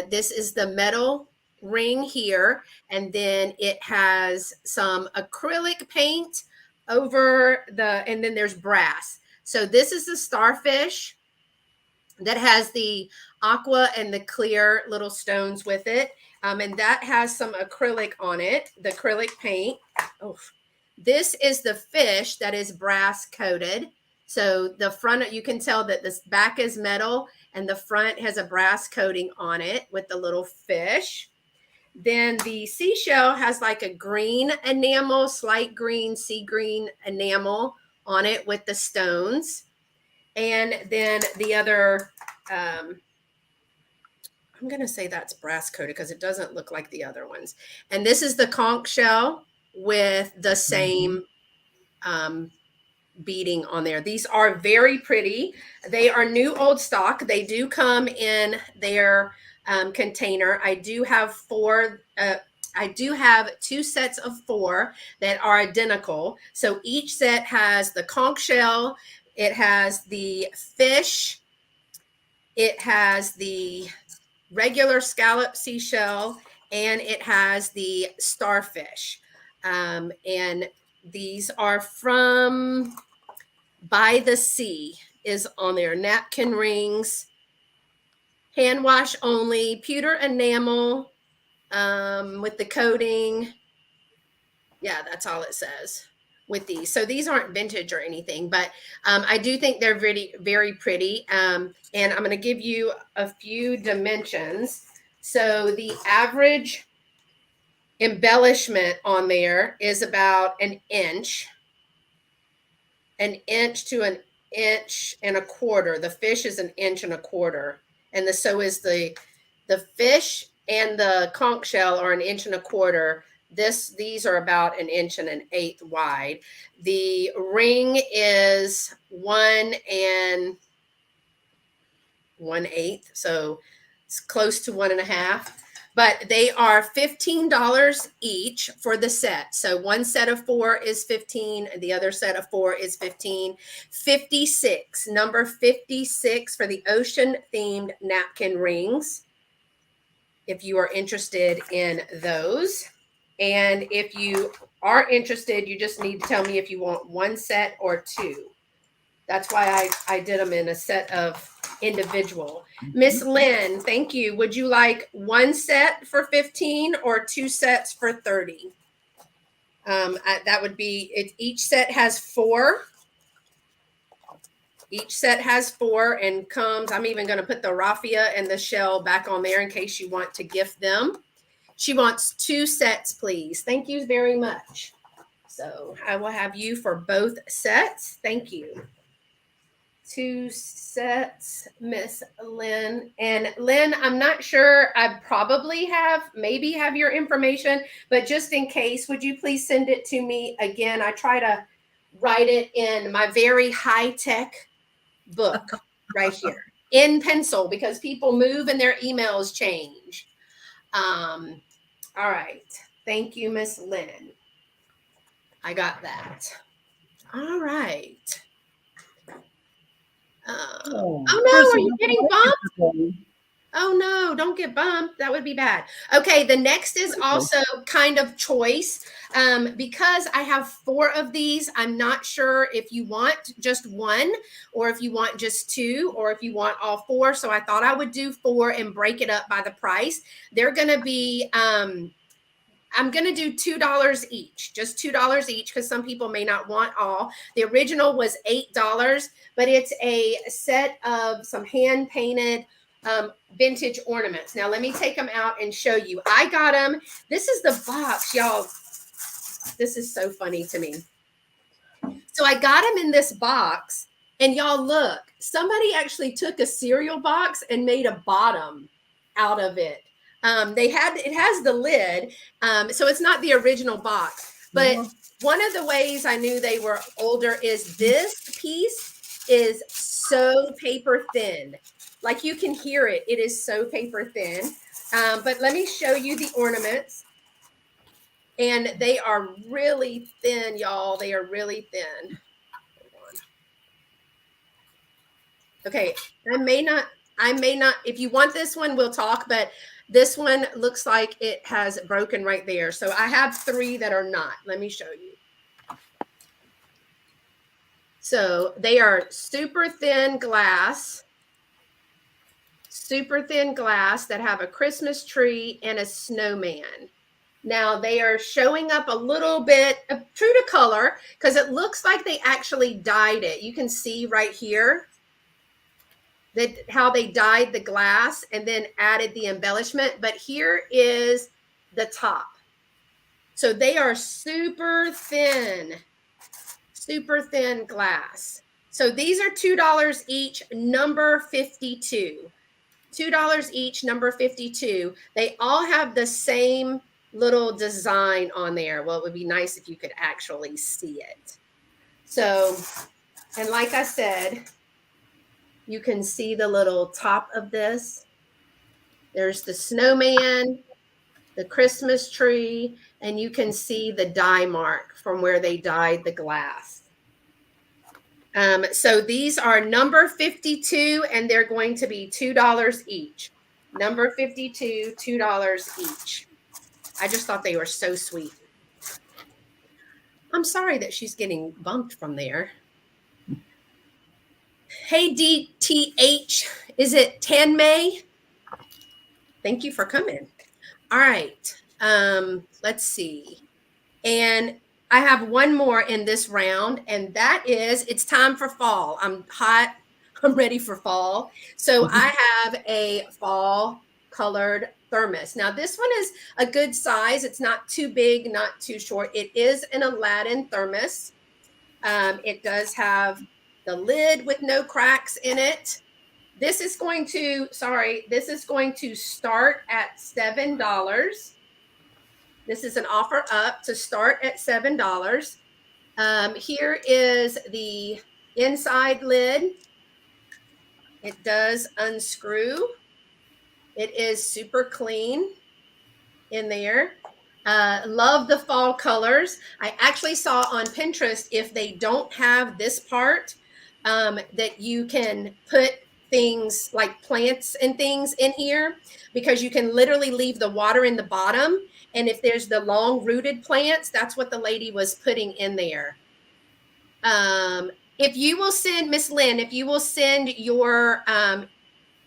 S2: This is the metal ring here, and then it has some acrylic paint over and then there's brass. So this is the Starfish that has the aqua and the clear little stones with it. And that has some acrylic on it, the acrylic paint. Oh, this is the fish that is brass coated. So the front, you can tell that this back is metal and the front has a brass coating on it with the little fish. Then the seashell has like a green enamel, slight green, sea green enamel on it with the stones. And then the other, I'm going to say that's brass coated because it doesn't look like the other ones. And this is the conch shell with the same beading on there. These are very pretty. They are new old stock. They do come in their container. I do have 4. I do have 2 sets of 4 that are identical. So each set has the conch shell, it has the fish, it has the regular scallop seashell, and it has the starfish. And these are from By the Sea is on there. Napkin rings, hand wash only, pewter enamel with the coating. Yeah, that's all it says with these. So these aren't vintage or anything, but I do think they're very, very pretty. And I'm going to give you a few dimensions. So the average embellishment on there is about an inch to an inch and a quarter. The fish is an inch and a quarter, and so is the fish and the conch shell are an inch and a quarter. These are about an inch and an eighth wide. The ring is 1 1/8, so it's close to 1 1/2. But they are $15 each for the set. So one set of 4 is 15, and the other set of 4 is 15. 56, number 56 for the ocean themed napkin rings, if you are interested in those. And if you are interested, you just need to tell me if you want 1 set or 2. That's why I did them in a set of individual. Miss Lynn, thank you. Would you like 1 set for 15 or 2 sets for 30? That would be it. Each set has 4. Each set has 4 and comes. I'm even going to put the raffia and the shell back on there in case you want to gift them. She wants 2 sets, please. Thank you very much. So I will have you for both sets. Thank you. 2 sets, Miss Lynn. And Lynn, I'm not sure. I probably maybe have your information, but just in case, would you please send it to me again? I try to write it in my very high-tech book right here in pencil because people move and their emails change. All right. Thank you, Miss Lynn. I got that. All right. Oh no, are you getting bumped? Oh no, don't get bumped. That would be bad. Okay, the next is also kind of choice. Because I have 4 of these, I'm not sure if you want just 1 or if you want just 2 or if you want all 4. So I thought I would do 4 and break it up by the price. They're going to be I'm going to do $2 each, just $2 each, because some people may not want all. The original was $8, but it's a set of some hand painted vintage ornaments. Now let me take them out and show you. I got them. This is the box, y'all. This is so funny to me. So I got them in this box, and y'all look, somebody actually took a cereal box and made a bottom out of it. It has the lid, so it's not the original box. But one of the ways I knew they were older is this piece is so paper thin. Like you can hear it. It is so paper thin. But let me show you the ornaments. And they are really thin, y'all. They are really thin. Okay, I may not, if you want this one, we'll talk, but this one looks like it has broken right there. So I have 3 that are not. Let me show you. So they are super thin glass that have a Christmas tree and a snowman. Now they are showing up a little bit true to color because it looks like they actually dyed it. You can see right here that how they dyed the glass and then added the embellishment. But here is the top. So they are super thin glass. So these are $2 each, number 52. $2 each, number 52. They all have the same little design on there. Well, it would be nice if you could actually see it. So, and like I said, you can see the little top of this. There's the snowman, the Christmas tree, and you can see the dye mark from where they dyed the glass. So these are number 52, and they're going to be $2 each. Number 52, $2 each. I just thought they were so sweet. I'm sorry that she's getting bumped from there. Hey, DTH, is it Tanmay? Thank you for coming. All right. Let's see. And I have one more in this round, and that is it's time for fall. I'm hot. I'm ready for fall. So I have a fall colored thermos. Now, this one is a good size. It's not too big, not too short. It is an Aladdin thermos. It does have the lid with no cracks in it. This is going to start at $7. This is an offer up to start at $7. Here is the inside lid. It does unscrew. It is super clean in there. Love the fall colors. I actually saw on Pinterest if they don't have this part, that you can put things like plants and things in here because you can literally leave the water in the bottom. And if there's the long rooted plants, that's what the lady was putting in there. If you will send, Miss Lynn, if you will send your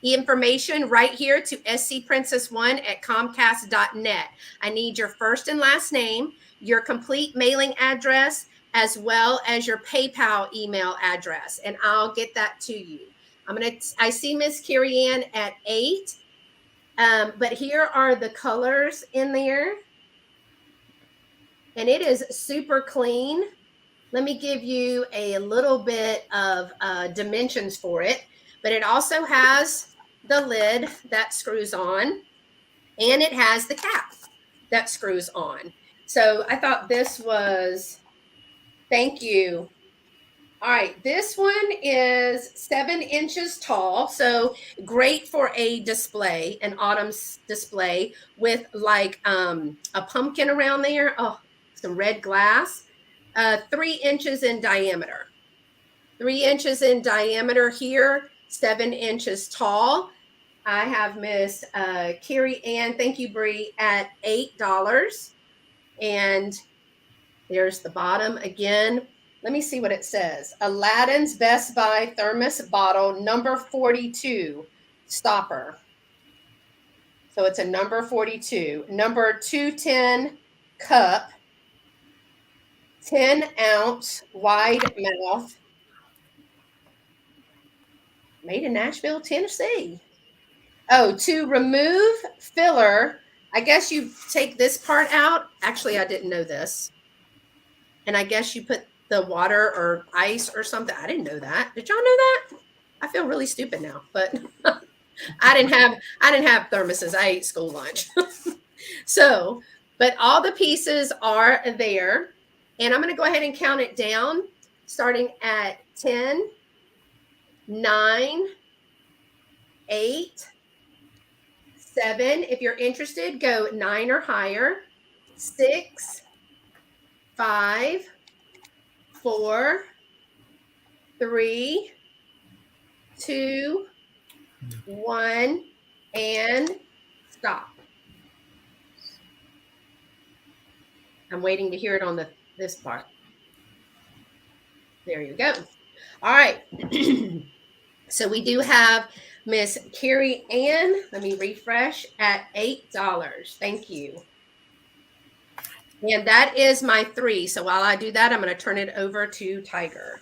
S2: information right here to scprincess1@comcast.net. I need your first and last name, your complete mailing address, as well as your PayPal email address, and I'll get that to you. I see Miss Carrie Ann at 8. But here are the colors in there. And it is super clean. Let me give you a little bit of dimensions for it. But it also has the lid that screws on, and it has the cap that screws on. So I thought this was, thank you. All right, this one is 7 inches tall, so great for a display, an autumn display with like a pumpkin around there. Oh, some red glass. 3 inches in diameter. 3 inches in diameter here, 7 inches tall. I have Miss Carrie Ann, thank you, Bree, at $8. And there's the bottom again. Let me see what it says. Aladdin's Best Buy thermos bottle, number 42, stopper. So it's a number 42. Number 210 cup, 10-ounce wide mouth, made in Nashville, Tennessee. Oh, to remove filler, I guess you take this part out. Actually, I didn't know this. And I guess you put the water or ice or something. I didn't know that. Did y'all know that? I feel really stupid now, but I didn't have thermoses. I ate school lunch. So, but all the pieces are there. And I'm going to go ahead and count it down starting at 10, 9, 8, 7. If you're interested, go 9 or higher. 6, 5, 4, 3, 2, 1, and stop. I'm waiting to hear it on this part. There you go. All right. So we do have Miss Carrie Ann. Let me refresh at $8. Thank you. And that is my 3. So while I do that, I'm going to turn it over to Tiger.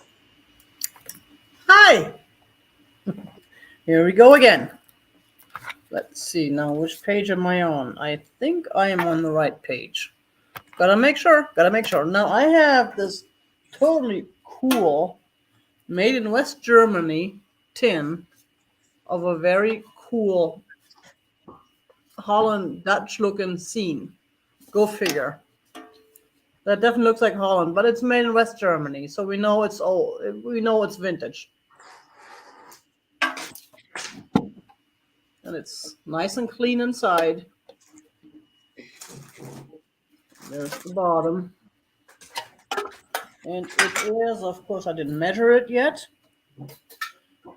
S1: Hi. Here we go again. Let's see now, which page am I on? I think I am on the right page. Gotta make sure. Gotta make sure. Now I have this totally cool, made in West Germany tin of a very cool Holland Dutch looking scene. Go figure. That definitely looks like Holland, but it's made in West Germany, so we know it's old. We know it's vintage, and it's nice and clean inside. There's the bottom, and it is, of course, I didn't measure it yet.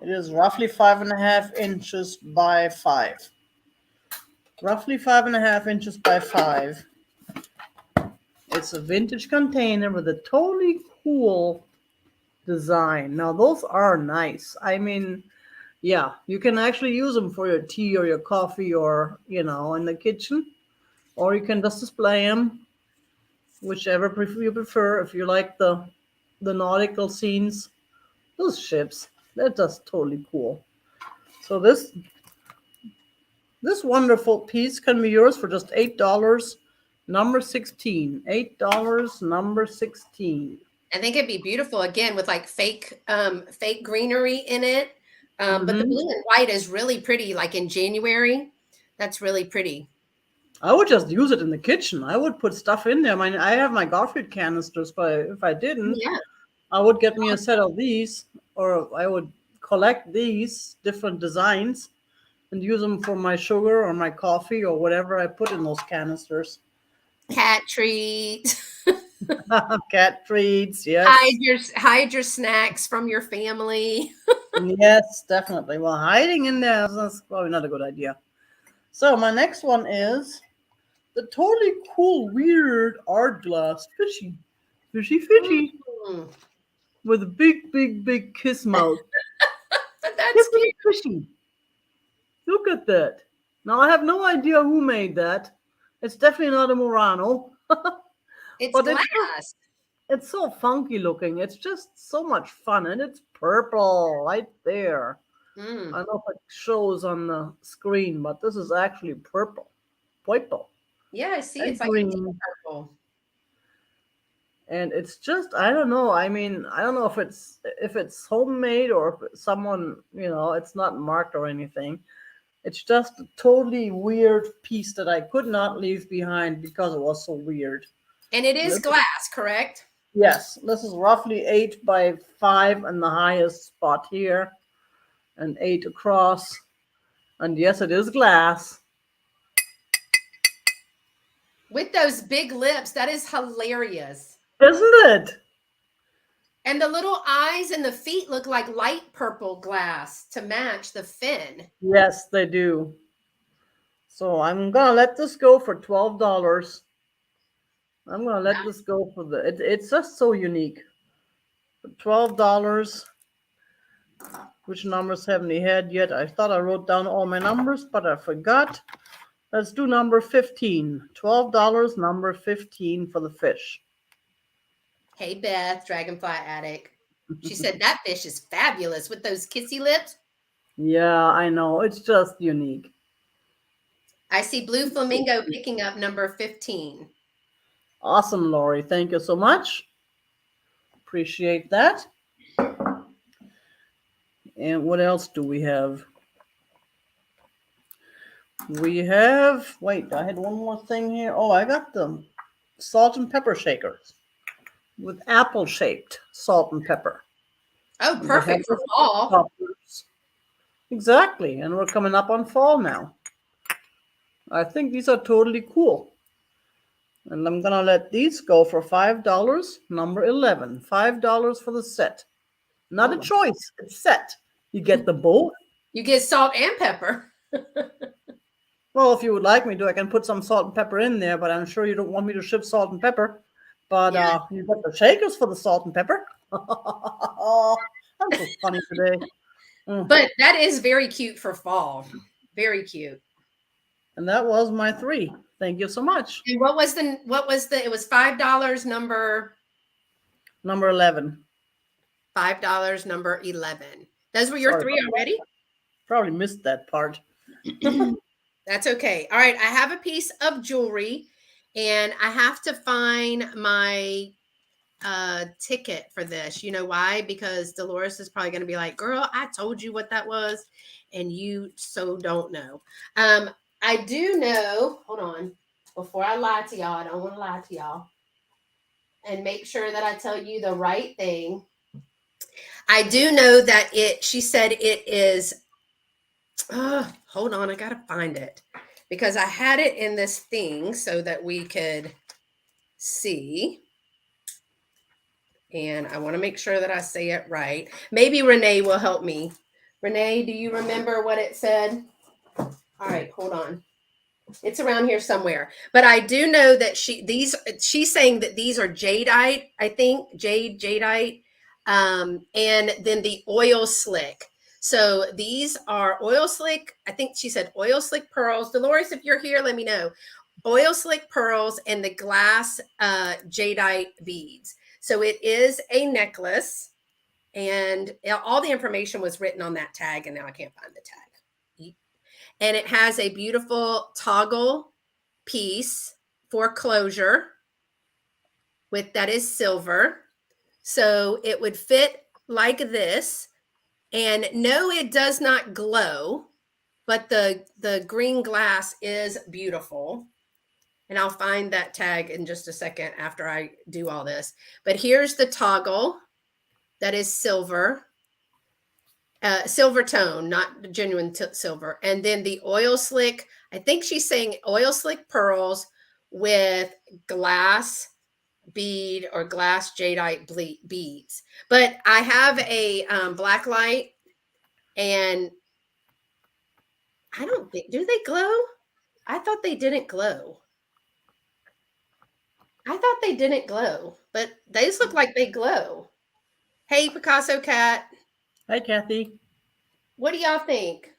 S1: It is roughly 5.5 inches by 5. Roughly 5.5 inches by 5. It's a vintage container with a totally cool design. Now those are nice. I mean, yeah, you can actually use them for your tea or your coffee or, in the kitchen, or you can just display them, whichever you prefer. If you like the nautical scenes, those ships, they're just totally cool. So this wonderful piece can be yours for just $8. Number 16. $8, number 16.
S2: I think it'd be beautiful again with like fake greenery in it. But the
S1: Hmm.
S2: blue and white is really pretty, like in January. That's really pretty.
S1: I would just use it in the kitchen. I would put stuff in there. I mean, I have my Garfield canisters, but if I didn't,
S2: Yeah.
S1: I would get me a set of these, or I would collect these different designs and use them for my sugar or my coffee or whatever I put in those canisters.
S2: Cat treat.
S1: Cat treats,
S2: hide
S1: yes.
S2: your hide your snacks from your family.
S1: Yes, definitely. Well, hiding in there is probably not a good idea. So my next one is the totally cool, weird art glass fishy. Fishy fishy.
S2: Mm,
S1: With a big, big, big kiss mouth.
S2: that's
S1: Kissing
S2: cute.
S1: fishy. Look at that. Now I have no idea who made that. It's definitely not a Murano.
S2: It's
S1: But
S2: glass.
S1: it's so funky looking. It's just so much fun. And it's purple right there. I
S2: Mm.
S1: don't know if it shows on the screen, but this is actually purple. Purple.
S2: Yeah, I see.
S1: And
S2: It's like a deep
S1: green.
S2: purple.
S1: And it's just, I don't know. I mean, I don't know if it's homemade or if someone, it's not marked or anything. It's just a totally weird piece that I could not leave behind because it was so weird.
S2: And it
S1: And
S2: is
S1: this,
S2: glass, correct?
S1: yes, this is roughly 8 by 5 and the highest spot here, and 8 across. And yes, it is glass.
S2: With those big lips, that is hilarious.
S1: Isn't it?
S2: And the little eyes and the feet look like light purple glass to match the fin.
S1: Yes, they do. So I'm gonna let this go for $12. I'm gonna let this go for it's just so unique. For $12. Which numbers haven't he had yet? I thought I wrote down all my numbers, but I forgot. Let's do number 15. $12, number 15 for the fish.
S2: Hey, Beth, Dragonfly Addict. She said that fish is fabulous with those kissy lips.
S1: Yeah, I know. It's just unique.
S2: I see Blue Flamingo picking up number 15.
S1: Awesome, Lori. Thank you so much. Appreciate that. And what else do we have? We have, wait, I had one more thing here. Oh, I got the salt and pepper shakers with apple shaped salt and pepper.
S2: Oh,
S1: And they have
S2: perfect for
S1: the
S2: fall.
S1: toppers. Exactly. And we're coming up on fall now. I think these are totally cool. And I'm gonna let these go for $5. Number 11. $5 for the set. Not a
S2: Oh,
S1: choice. It's set. You get the both.
S2: you get salt and pepper.
S1: Well, if you would like me to, I can put some salt and pepper in there, but I'm sure you don't want me to ship salt and pepper. But
S2: Yeah.
S1: you got the shakers for the salt and pepper. I'm so funny today. Mm.
S2: But that is very cute for fall. Very cute.
S1: And that was my 3. Thank you so much.
S2: And it was $5 number
S1: Number 11.
S2: $5 number 11. Those were your
S1: Sorry
S2: 3
S1: about that.
S2: already?
S1: Probably missed that part.
S2: That's okay. All right, I have a piece of jewelry and I have to find my ticket for this. You know why? Because Dolores is probably going to be like, "Girl, I told you what that was and you so don't know." I do know, hold on. Before I lie to y'all, I don't want to lie to y'all. And make sure that I tell you the right thing. I do know that she said it is, hold on, I got to find it because I had it in this thing so that we could see. And I want to make sure that I say it right. Maybe Renee will help me. Renee, do you remember what it said? All right, hold on. It's around here somewhere. But I do know that she's saying that these are jadeite, I think, jadeite, and then the oil slick. So these are oil slick. I think she said oil slick pearls. Dolores, if you're here, let me know. Oil slick pearls and the glass jadeite beads. So it is a necklace, and all the information was written on that tag, and now I can't find the tag. And it has a beautiful toggle piece for closure with that is silver. So it would fit like this. And no, it does not glow, but the green glass is beautiful. And I'll find that tag in just a second after I do all this. But here's the toggle that is silver. Silver tone, not genuine silver. And then the oil slick, I think she's saying oil slick pearls with glass bead or glass jadeite beads. But I have a black light, and I don't think, do they glow? I thought they didn't glow. I thought they didn't glow, but these look like they glow. Hey, Picasso Cat.
S1: Hi, Kathy.
S2: What do y'all think?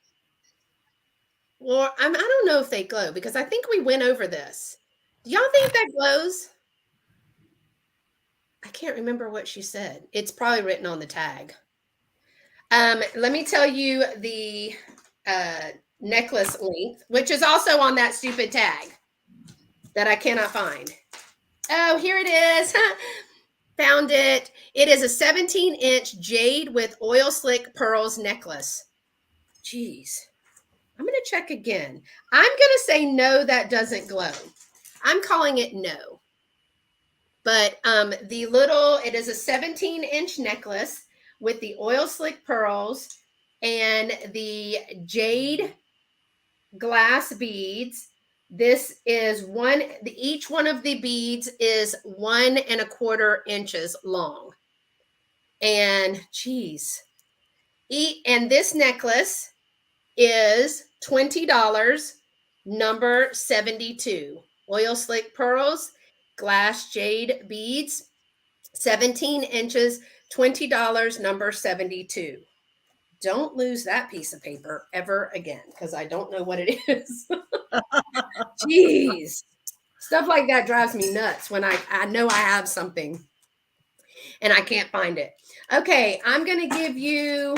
S2: Well, I don't know if they glow because I think we went over this. Do y'all think that glows? I can't remember what she said. It's probably written on the tag. Let me tell you the necklace length, which is also on that stupid tag that I cannot find. Oh, here it is. Found it. It is a 17-inch jade with oil slick pearls necklace. Jeez. I'm going to check again. I'm going to say no, that doesn't glow. I'm calling it no. But it is a 17-inch necklace with the oil slick pearls and the jade glass beads. This is each one of the beads is 1.25 inches long. And geez. And this necklace is $20, number 72. Oil slick pearls, glass jade beads, 17 inches, $20, number 72. Don't lose that piece of paper ever again because I don't know what it is. Jeez. Stuff like that drives me nuts when I know I have something and I can't find it. Okay, I'm going to give you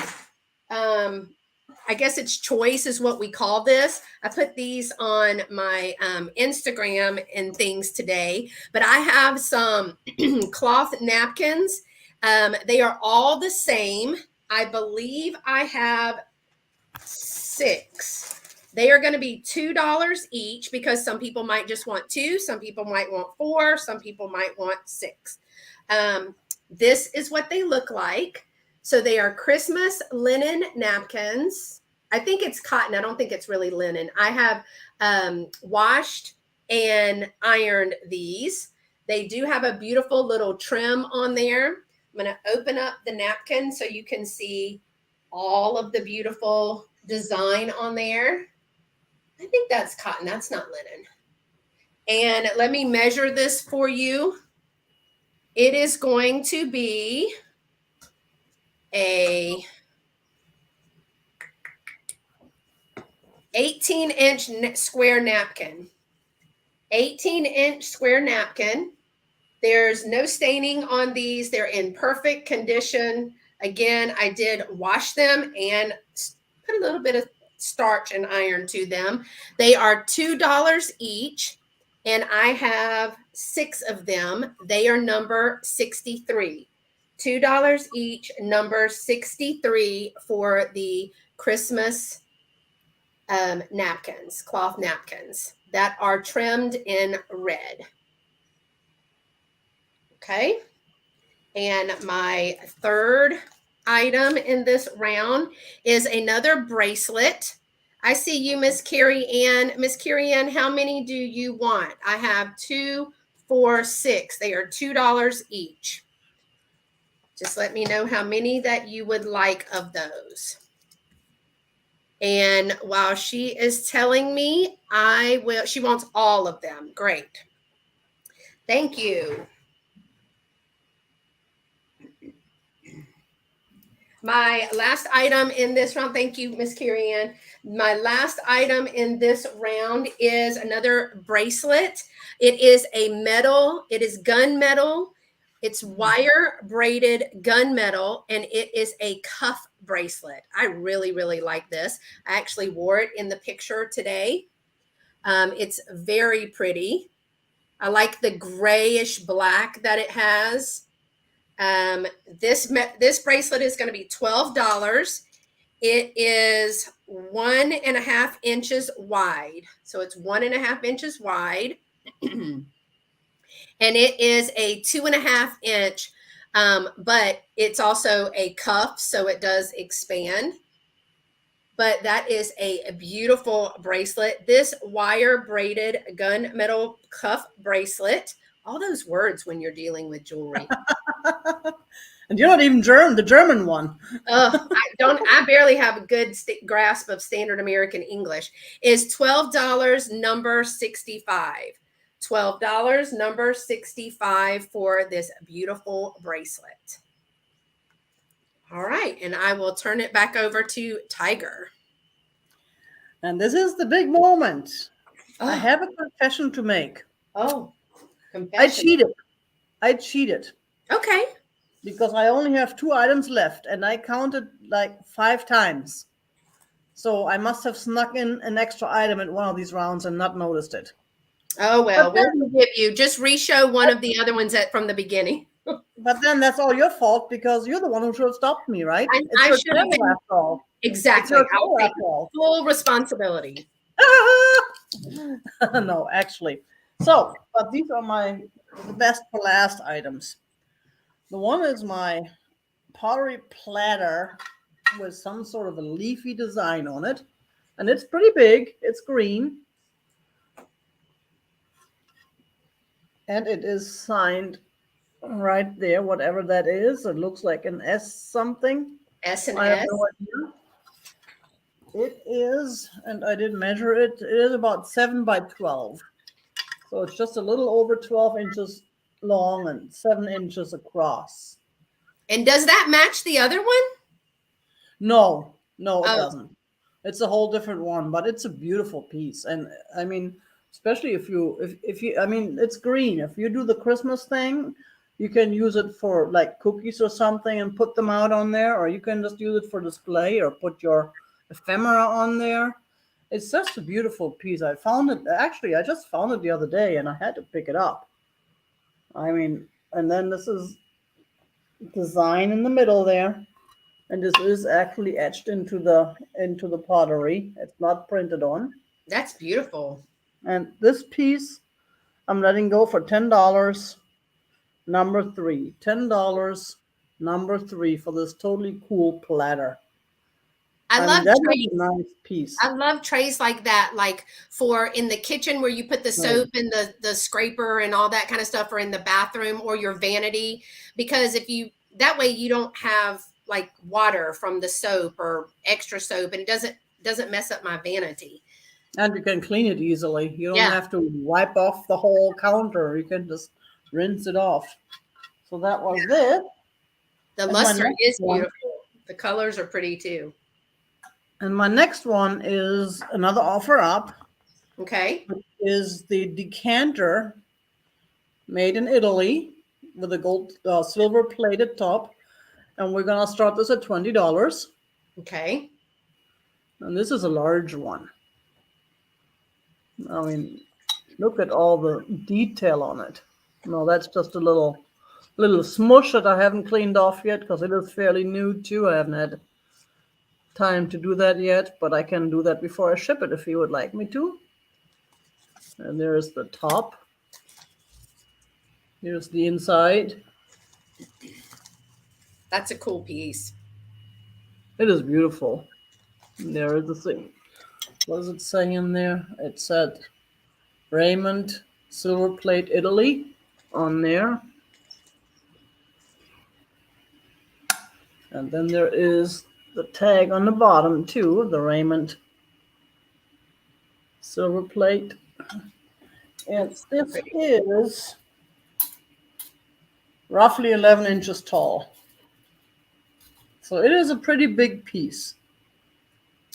S2: I guess it's choice is what we call this. I put these on my Instagram and things today, but I have some cloth napkins. They are all the same. I believe I have 6. They are going to be $2 each because some people might just want 2, some people might want 4, some people might want 6. This is what they look like. So they are Christmas linen napkins. I think it's cotton. I don't think it's really linen. I have washed and ironed these. They do have a beautiful little trim on there. I'm going to open up the napkin so you can see all of the beautiful design on there. I think that's cotton. That's not linen. And let me measure this for you. It is going to be a 18-inch square napkin. 18-inch square napkin. There's no staining on these. They're in perfect condition. Again, I did wash them and put a little bit of starch and iron to them. They are $2 each, and I have 6 of them. They are number 63. $2 each, number 63 for the Christmas napkins, cloth napkins that are trimmed in red. Okay. And my third item in this round is another bracelet. I see you, Miss Carrie Ann. Miss Carrie Ann, how many do you want? I have 2, 4, 6. They are $2 each. Just let me know how many that you would like of those. And while she is telling me, she wants all of them. Great. Thank you. My last item in this round, thank you, Miss Carrie Ann. My last item in this round is another bracelet. It is a metal, it is gunmetal. It's wire braided gunmetal, and it is a cuff bracelet. I really, really like this. I actually wore it in the picture today. It's very pretty. I like the grayish black that it has. This bracelet is going to be $12. It is 1.5 inches wide. So it's 1.5 inches wide. And it is a 2.5 inch, but it's also a cuff, so it does expand. But that is a beautiful bracelet. This wire braided gunmetal cuff bracelet. All those words when you're dealing with jewelry.
S1: And you're not even the German one.
S2: I barely have a good grasp of standard American English. Is $12, number 65. $12, number 65 for this beautiful bracelet. All right, and I will turn it back over to Tiger.
S1: And this is the big moment.
S2: Oh.
S1: I have a confession to make.
S2: Oh, confession.
S1: I cheated.
S2: Okay.
S1: Because I only have 2 items left, and I counted like 5 times. So I must have snuck in an extra item in one of these rounds and not noticed it.
S2: Oh, well, we'll forgive you. Just re-show one of the other ones from the beginning.
S1: But then that's all your fault because you're the one who should have stopped me, right?
S2: I should have been.
S1: After all.
S2: Exactly. I'll take full responsibility.
S1: No, actually. So, but these are the best for last items. The one is my Pottery Platter with some sort of a leafy design on it. And it's pretty big. It's green. And it is signed right there, whatever that is. It looks like an S something.
S2: S and
S1: I have
S2: S.
S1: no idea. It is, and I did measure it, it is about 7 by 12. So it's just a little over 12 inches long and 7 inches across.
S2: And does that match the other one?
S1: No, it doesn't. It's a whole different one, but it's a beautiful piece. And I mean, especially if you, I mean, it's green. If you do the Christmas thing, you can use it for like cookies or something and put them out on there, or you can just use it for display or put your ephemera on there. It's such a beautiful piece. I found it, actually, I just found it the other day and I had to pick it up. I mean, and then this is design in the middle there. And this is actually etched into the pottery. It's not printed on.
S2: That's beautiful.
S1: And this piece I'm letting go for $10. Number three. $10. Number three for this totally cool platter.
S2: I
S1: I mean,
S2: love
S1: that is
S2: trays.
S1: a nice piece.
S2: I love trays like that, like for in the kitchen where you put the
S1: Right.
S2: soap and the scraper and all that kind of stuff, or in the bathroom or your vanity. Because if you that way you don't have like water from the soap or extra soap, and it doesn't mess up my vanity.
S1: And you can clean it easily. You don't
S2: Yeah,
S1: have to wipe off the whole counter. You can just rinse it off. So that was it.
S2: the
S1: And my
S2: luster
S1: next
S2: is
S1: one,
S2: beautiful. The colors are pretty too.
S1: and my next one is another offer up.
S2: Okay.
S1: Is the decanter made in Italy with a gold, silver plated top, and we're gonna start this at $20.
S2: Okay.
S1: And this is a large one. I mean, look at all the detail on it. No, that's just a little smush that I haven't cleaned off yet because it is fairly new too. I haven't had time to do that yet, but I can do that before I ship it if you would like me to. And there's the top. Here's the inside.
S2: That's a cool piece.
S1: It is beautiful. And there is the thing. What does it say in there? It said Raymond Silver Plate Italy on there. And then there is the tag on the bottom too, the Raymond Silver Plate. And
S2: That's so
S1: this
S2: pretty.
S1: is roughly 11 inches tall. So it is a pretty big piece.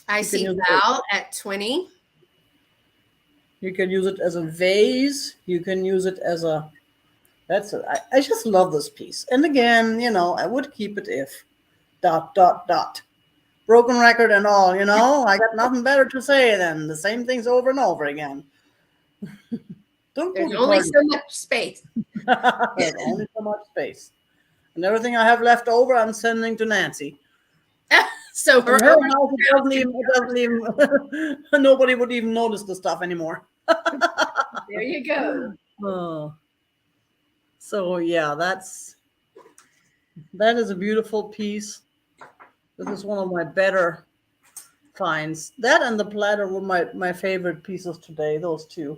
S2: I
S1: You can
S2: see
S1: use it,
S2: Val at 20.
S1: you can use it as a vase. You can use it as a. I just love this piece. And again, I would keep it if dot dot dot. Broken record and all, I got nothing better to say than the same things over and over again. Don't go
S2: There's
S1: to
S2: only
S1: parties.
S2: so much space.
S1: There's only so much space. And everything I have left over, I'm sending to Nancy.
S2: So
S1: In
S2: her
S1: her
S2: urban
S1: house, nobody would even notice the stuff anymore.
S2: there you go.
S1: Oh, so yeah, that is a beautiful piece. This is one of my better finds. That and the platter were my favorite pieces today. Those two,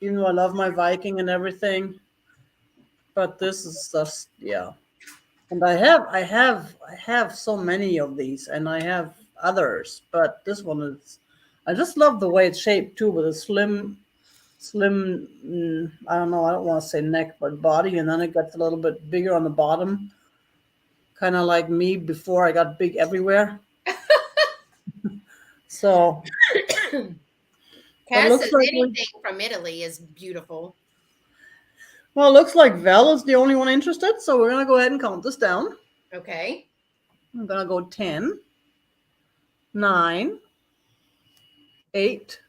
S1: even though I love my Viking and everything, but this is just yeah. And I have so many of these, and I have others, but this one is. I just love the way it's shaped too, with a slim. I don't know. I don't want to say neck, but body, and then it gets a little bit bigger on the bottom, kind of like me before I got big everywhere. So, but
S2: Cass
S1: looks
S2: says
S1: like
S2: anything from Italy is beautiful.
S1: looks like Val is the only one interested. So we're gonna go ahead and count this down.
S2: Okay.
S1: I'm gonna go 10, 9, 8,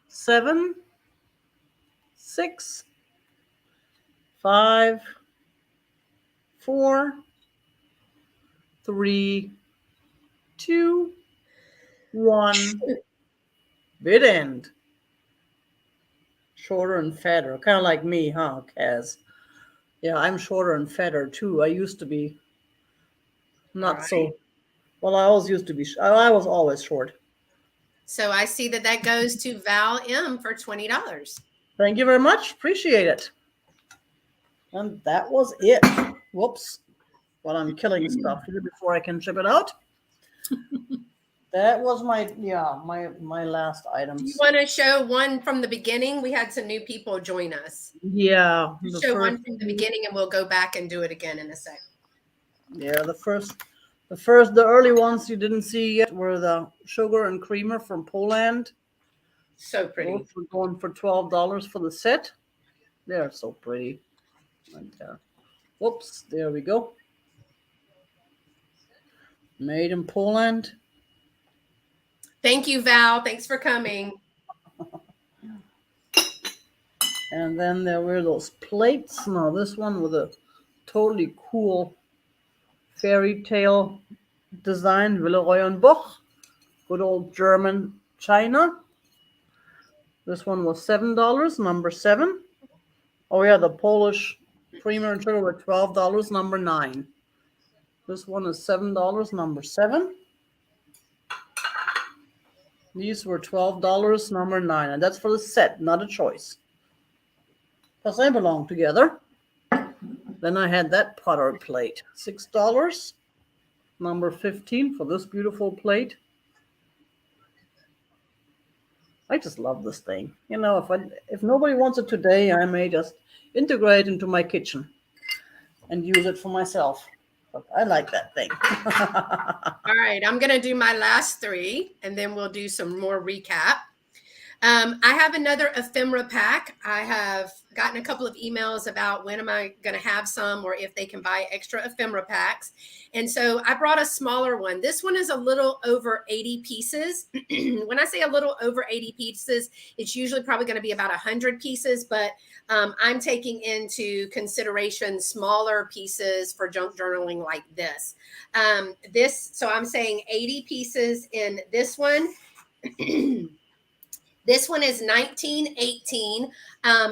S1: 7, 6, 5, 4, 3, 2, 1. Bid end. Shorter and fatter. Kind of like me, huh, Kaz? Yeah, I'm shorter and fatter too. I used to be
S2: All
S1: not
S2: right.
S1: so. Well, I always used to be. I was always short.
S2: So I see that goes to Val M for $20.
S1: Thank you very much. Appreciate it. And that was it. Whoops. While I'm killing stuff here before I can ship it out. That was my last
S2: Do you
S1: items.
S2: want to show one from the beginning? We had some new people join us.
S1: Yeah,
S2: Just
S1: the
S2: show
S1: first.
S2: one from the beginning, and we'll go back and do it again in a sec.
S1: Yeah, the early ones you didn't see yet were the sugar and creamer from Poland.
S2: So
S1: Those
S2: pretty.
S1: were going for $12 for the set. They're so pretty. Right there. Whoops, there we go. Made in Poland.
S2: Thank you, Val. Thanks for coming.
S1: And then there were those plates. Now this one with a totally cool fairy tale design, Villarreal book, good old German china. This one was $7, number 7. Oh yeah, the Polish creamer and sugar were $12, number 9. This one is $7, number 7. These were $12, number 9, and that's for the set, not a choice, because they belong together. Then I had that Pottery plate, $6, number 15 for this beautiful plate. I just love this thing. You know, if nobody wants it today, I may just integrate it into my kitchen and use it for myself. But I like that thing.
S2: All right, I'm going to do my last 3, and then we'll do some more recap. I have another ephemera pack. I have gotten a couple of emails about when am I going to have some, or if they can buy extra ephemera packs. And so I brought a smaller one. This one is a little over 80 pieces. When I say a little over 80 pieces, it's usually probably going to be about 100 pieces, but I'm taking into consideration smaller pieces for junk journaling like this. So I'm saying 80 pieces in this one. This one is 1918.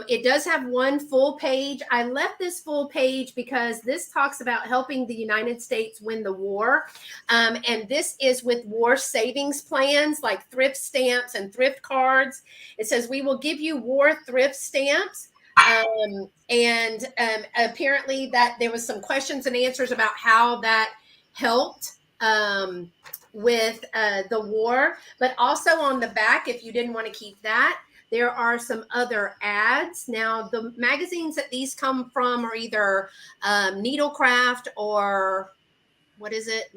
S2: It does have one full page. I left this full page because this talks about helping the United States win the war. And this is with war savings plans like thrift stamps and thrift cards. It says, we will give you war thrift stamps. And apparently that there was some questions and answers about how that helped with the war, but also on the back, if you didn't want to keep that, there are some other ads. Now, the magazines that these come from are either Needlecraft or what is it?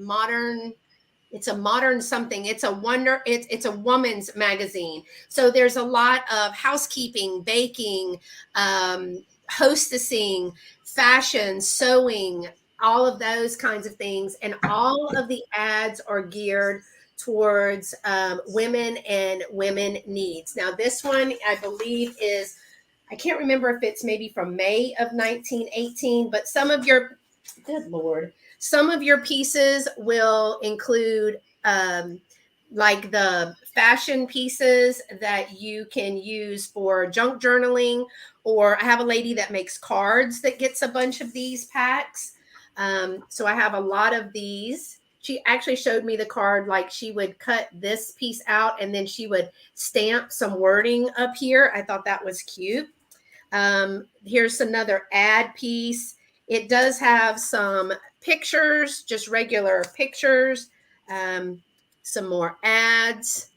S2: It's a modern something. It's a woman's magazine. So there's a lot of housekeeping, baking, hostessing, fashion, sewing, all of those kinds of things. And all of the ads are geared towards women and women needs. Now, this one, I believe, I can't remember if it's maybe from May of 1918, but good Lord, some of your pieces will include like the fashion pieces that you can use for junk journaling, or I have a lady that makes cards that gets a bunch of these packs. So I have a lot of these. She actually showed me the card, like she would cut this piece out and then she would stamp some wording up here. I thought that was cute. Here's another ad piece. It does have some pictures, just regular pictures, some more ads.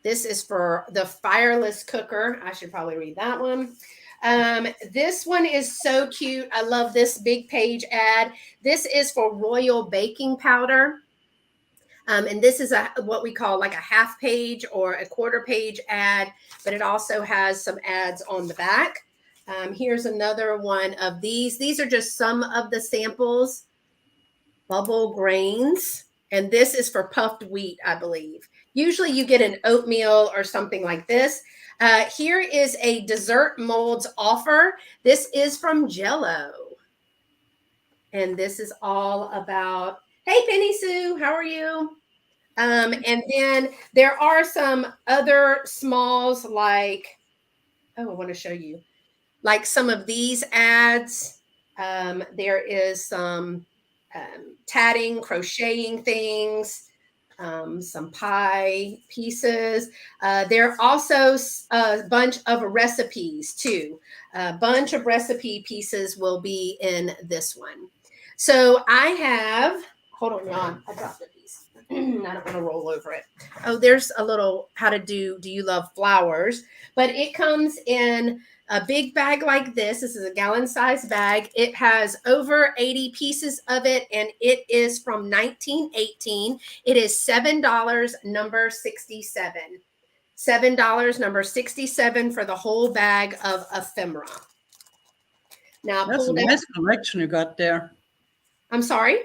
S2: This is for the fireless cooker. I should probably read that one. This one is so cute. I love this big page ad. This is for Royal Baking Powder. And this is what we call like a half page or a quarter page ad, but it also has some ads on the back. Here's another one of these. These are just some of the samples. Bubble grains. And this is for puffed wheat, I believe. Usually you get an oatmeal or something like this. Here is a dessert molds offer. This is from Jello. And this is all about, hey, Penny Sue, how are you? And then there are some other smalls like, I want to show you, like some of these ads. There is some tatting, crocheting things, some pie pieces. There are also a bunch of recipes too. A bunch of recipe pieces will be in this one. So I have, hold on, Jan, I dropped a piece. I don't want to roll over it. Oh, there's a little how to do you love flowers? But it comes in a big bag like this. This is a gallon size bag. It has over 80 pieces of it, and it is from 1918. It is $7, number 67. $7, number 67 for the whole bag of ephemera. Now,
S1: That's a nice collection you got there.
S2: I'm sorry?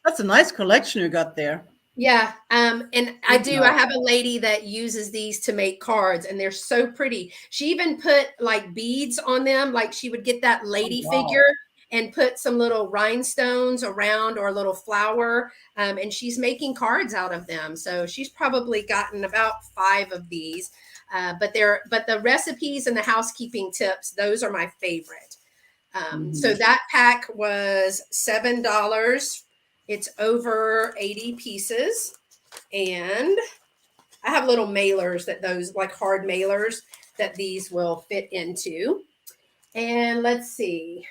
S1: That's a nice collection you got there.
S2: Yeah, and I
S1: Good
S2: do. I
S1: job.
S2: have a lady that uses these to make cards, and they're so pretty. She even put like beads on them. Like she would get that
S1: Oh,
S2: lady
S1: wow.
S2: figure and put some little rhinestones around or a little flower, and she's making cards out of them. So she's probably gotten about 5 of these. But the recipes and the housekeeping tips, those are my favorite. So
S1: Hmm.
S2: that pack was $7. It's over 80 pieces. And I have little mailers that those like hard mailers that these will fit into. And let's see.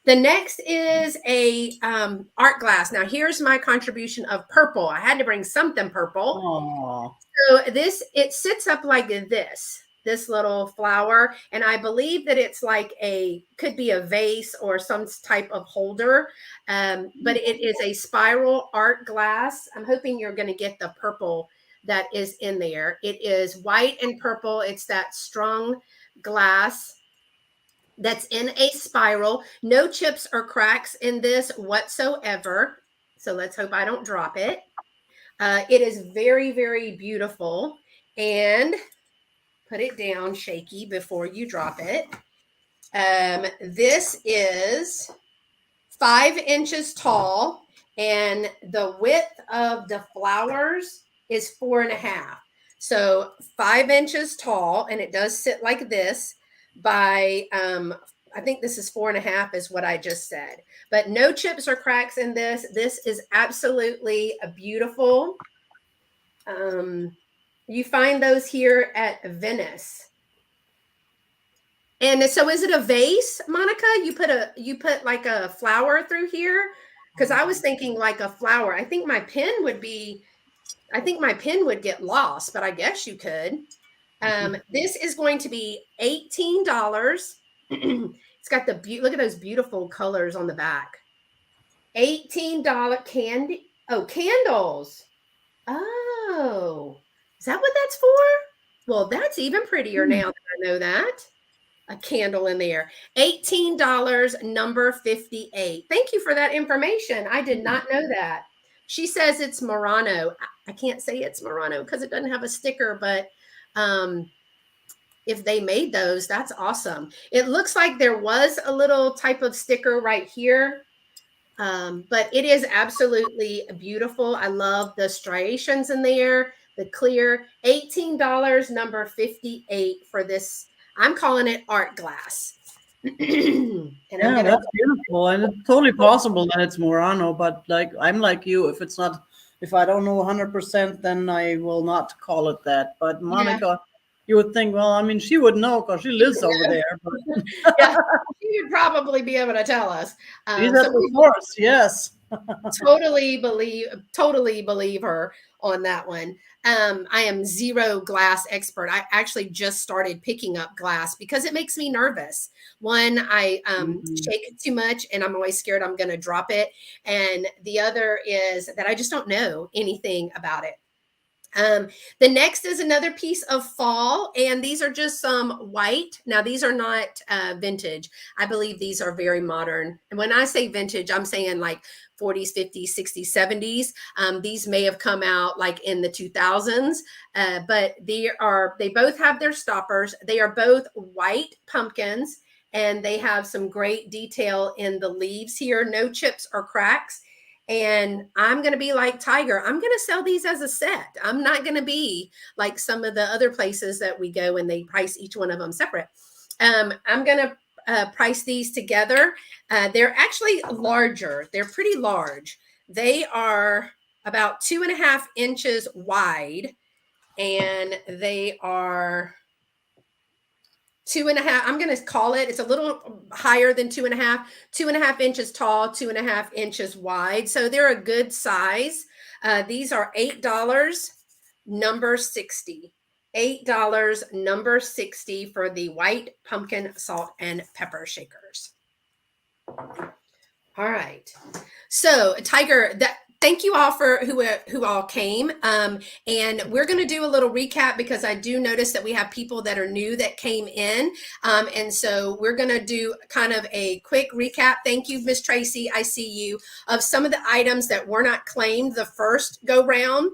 S2: The next is a art glass. Now here's my contribution of purple. I had to bring something purple.
S1: Oh.
S2: So this, it sits up like this little flower, and I believe that it's like a, could be a vase or some type of holder, but it is a spiral art glass. I'm hoping you're going to get the purple that is in there. It is white and purple. It's that strung glass that's in a spiral. No chips or cracks in this whatsoever. So let's hope I don't drop it. It is very, very beautiful. And put it down shaky before you drop it. This is 5 inches tall, and the width of the flowers is 4.5. So 5 inches tall, and it does sit like this by I think this is 4.5 is what I just said. But no chips or cracks in this. This is absolutely a beautiful. Um, you find those here at Venice. And so is it a vase, Monica? You put like a flower through here? Because I was thinking like a flower. I think my pen would get lost, but I guess you could. This is going to be $18. It's got look at those beautiful colors on the back. $18 candy. Oh, candles. Oh, is that what that's for? Well, that's even prettier
S1: Hmm.
S2: now that I know that. A candle in there. $18, number 58. Thank you for that information. I did not know that. She says it's Murano. I can't say it's Murano because it doesn't have a sticker, but um, if they made those, that's awesome. It looks like there was a little type of sticker right here, but it is absolutely beautiful. I love the striations in there, the clear. $18, number 58 for this. I'm calling it art glass. And I'm
S1: Yeah,
S2: going to,
S1: that's beautiful, and it's totally possible that it's Murano. But like, I'm like you. If it's not, if I don't know 100%, then I will not call it that. But
S2: yeah,
S1: Monica, you would think, well, I mean, she would know because she lives over there. But
S2: yeah, she would probably be able to tell us.
S1: she's
S2: So
S1: at the
S2: we
S1: source. Yes.
S2: totally believe her on that one. I am zero glass expert. I actually just started picking up glass because it makes me nervous. One, I
S1: Mhm.
S2: shake it too much and I'm always scared I'm going to drop it, and the other is that I just don't know anything about it. Um, the next is another piece of fall, and these are just some white. Now, these are not vintage. I believe these are very modern. And when I say vintage, I'm saying like 40s, 50s, 60s, 70s. These may have come out like in the 2000s, but they both have their stoppers. They are both white pumpkins, and they have some great detail in the leaves here, no chips or cracks. And I'm going to be like Tiger. I'm going to sell these as a set. I'm not going to be like some of the other places that we go and they price each one of them separate. I'm going to price these together. They're actually larger. They're pretty large. They are about 2.5 inches wide, and they are 2.5. I'm going to call it, it's a little higher than 2.5 inches tall, 2.5 inches wide. So they're a good size. These are $8, number 60. $8, number 60 for the white pumpkin salt and pepper shakers. All right. So, Tiger, thank you all for who all came. And we're going to do a little recap because I do notice that we have people that are new that came in. And so we're going to do kind of a quick recap. Thank you, Miss Tracy. I see you, of some of the items that were not claimed the first go round.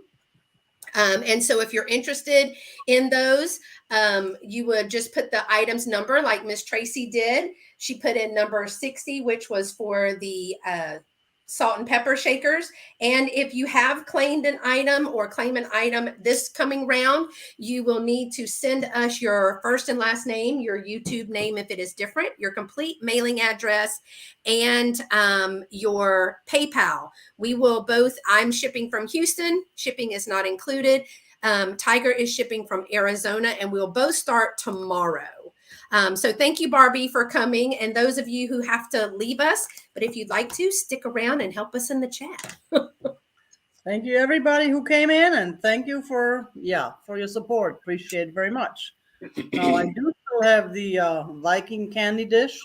S2: And so if you're interested in those, you would just put the items number like Miss Tracy did. She put in number 60, which was for the salt and pepper shakers. And if you have claimed an item or claim an item this coming round, you will need to send us your first and last name, your YouTube name if it is different, your complete mailing address, and your PayPal. We will both, I'm shipping from Houston, shipping is not included. Tiger is shipping from Arizona, and we'll both start tomorrow. So thank you, Barbie, for coming. And those of you who have to leave us, but if you'd like to, stick around and help us in the chat.
S1: Thank you, everybody who came in, and thank you for your support. Appreciate it very much. Now, I do still have the Viking candy dish,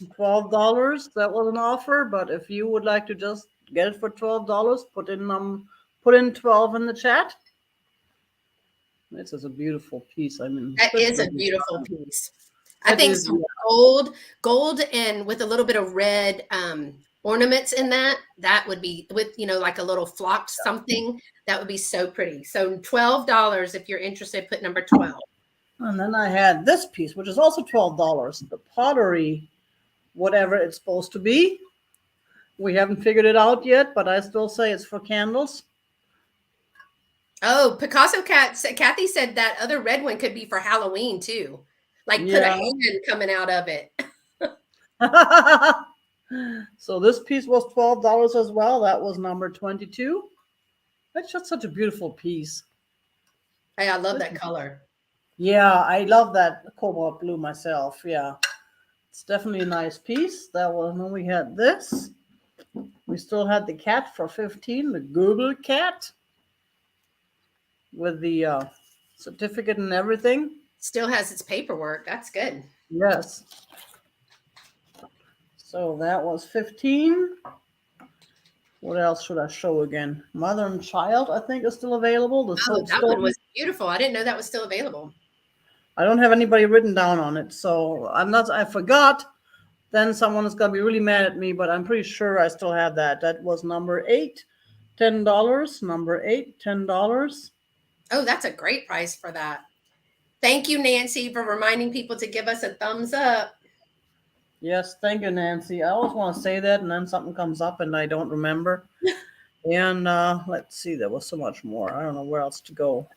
S1: $12. That was an offer, but if you would like to just get it for $12, put in 12 in the chat. This is a beautiful piece. I mean,
S2: that is a beautiful piece. I
S1: It
S2: think
S1: is,
S2: some gold and with a little bit of red ornaments in that would be with, like a little flocked something, that would be so pretty. So $12 if you're interested, put number 12.
S1: And then I had this piece, which is also $12. The pottery, whatever it's supposed to be. We haven't figured it out yet, but I still say it's for candles.
S2: Oh, Picasso Kathy said that other red one could be for Halloween too. Like put a hand coming out of it.
S1: So this piece was $12 as well. That was number 22. That's just such a beautiful piece.
S2: Hey, I love that color.
S1: Yeah, I love that cobalt blue myself. Yeah, it's definitely a nice piece. That was when we had this. We still had the cat for 15, the Google cat with the certificate and everything.
S2: Still has its paperwork. That's good.
S1: Yes. So that was 15. What else should I show again? Mother and Child, I think, is still available. The
S2: that one was beautiful. I didn't know that was still available.
S1: I don't have anybody written down on it, so I forgot. Then someone is going to be really mad at me, but I'm pretty sure I still have that. That was number 8, $10. Number 8, $10.
S2: Oh, that's a great price for that. Thank you, Nancy, for reminding people to give us a thumbs up.
S1: Yes, thank you, Nancy. I always want to say that, and then something comes up and I don't remember. And let's see, there was so much more. I don't know where else to go.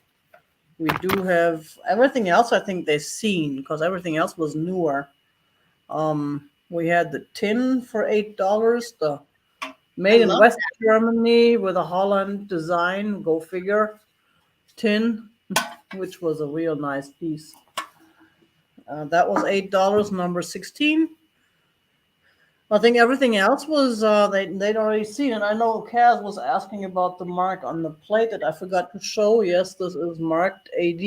S1: We do have everything else. I think they've seen because everything else was newer. We had the tin for $8, the made in West Germany with a Holland design, go figure, tin, which was a real nice piece. That was $8, number 16. I think everything else was they'd already seen, and I know Kaz was asking about the mark on the plate that I forgot to show. Yes, this is marked AD.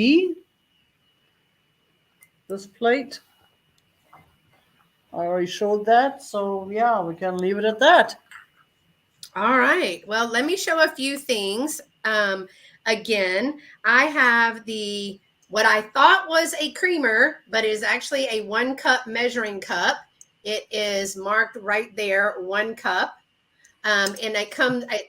S1: This plate. I already showed that, so yeah, we can leave it at that.
S2: All right. Well, let me show a few things. Again, I have what I thought was a creamer, but is actually a 1 cup measuring cup. It is marked right there, 1 cup. And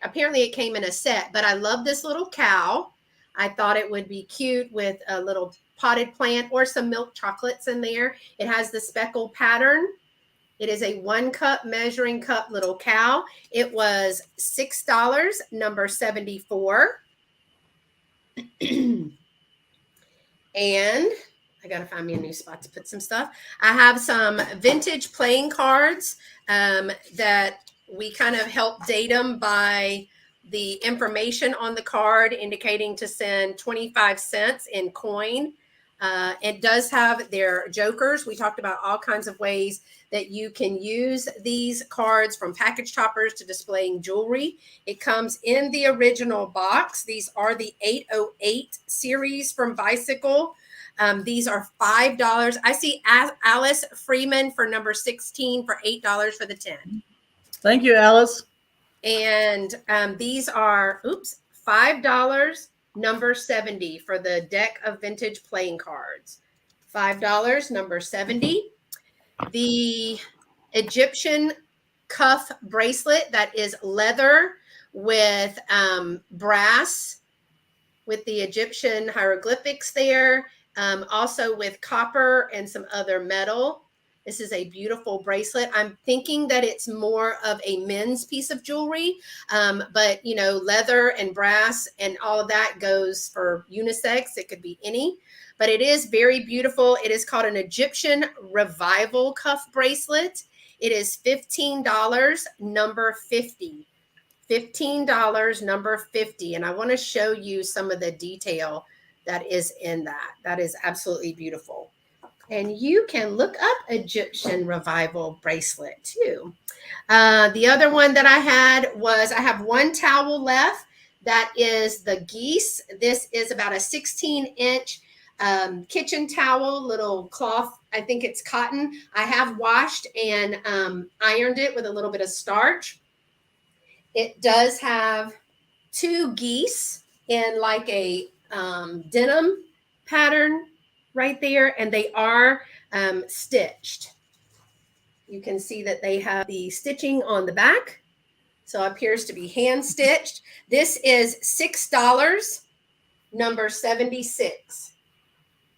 S2: apparently it came in a set, but I love this little cow. I thought it would be cute with a little potted plant or some milk chocolates in there. It has the speckle pattern. It is a 1 cup measuring cup little cow. It was $6, number 74. And I got to find me a new spot to put some stuff. I have some vintage playing cards that we kind of help date them by the information on the card indicating to send 25 cents in coin. It does have their jokers. We talked about all kinds of ways that you can use these cards, from package toppers to displaying jewelry. It comes in the original box. These are the 808 series from Bicycle. These are $5. I see Alice Freeman for number 16 for $8 for the 10.
S1: Thank you, Alice.
S2: And these are, $5, number 70 for the deck of vintage playing cards. $5, number 70. The Egyptian cuff bracelet that is leather with brass with the Egyptian hieroglyphics there, also with copper and some other metal. This is a beautiful bracelet. I'm thinking that it's more of a men's piece of jewelry, but you know, leather and brass and all of that goes for unisex. It could be any, but it is very beautiful. It is called an Egyptian Revival cuff bracelet. It is $15, number 50. $15, number 50. And I want to show you some of the detail that is in that. That is absolutely beautiful. And you can look up Egyptian Revival bracelet too. The other one that I had was, I have one towel left. That is the geese. This is about a 16-inch kitchen towel, little cloth. I think it's cotton. I have washed and ironed it with a little bit of starch. It does have two geese in like a denim pattern right there, and they are stitched. You can see that they have the stitching on the back, so it appears to be hand stitched. This is $6, number 76.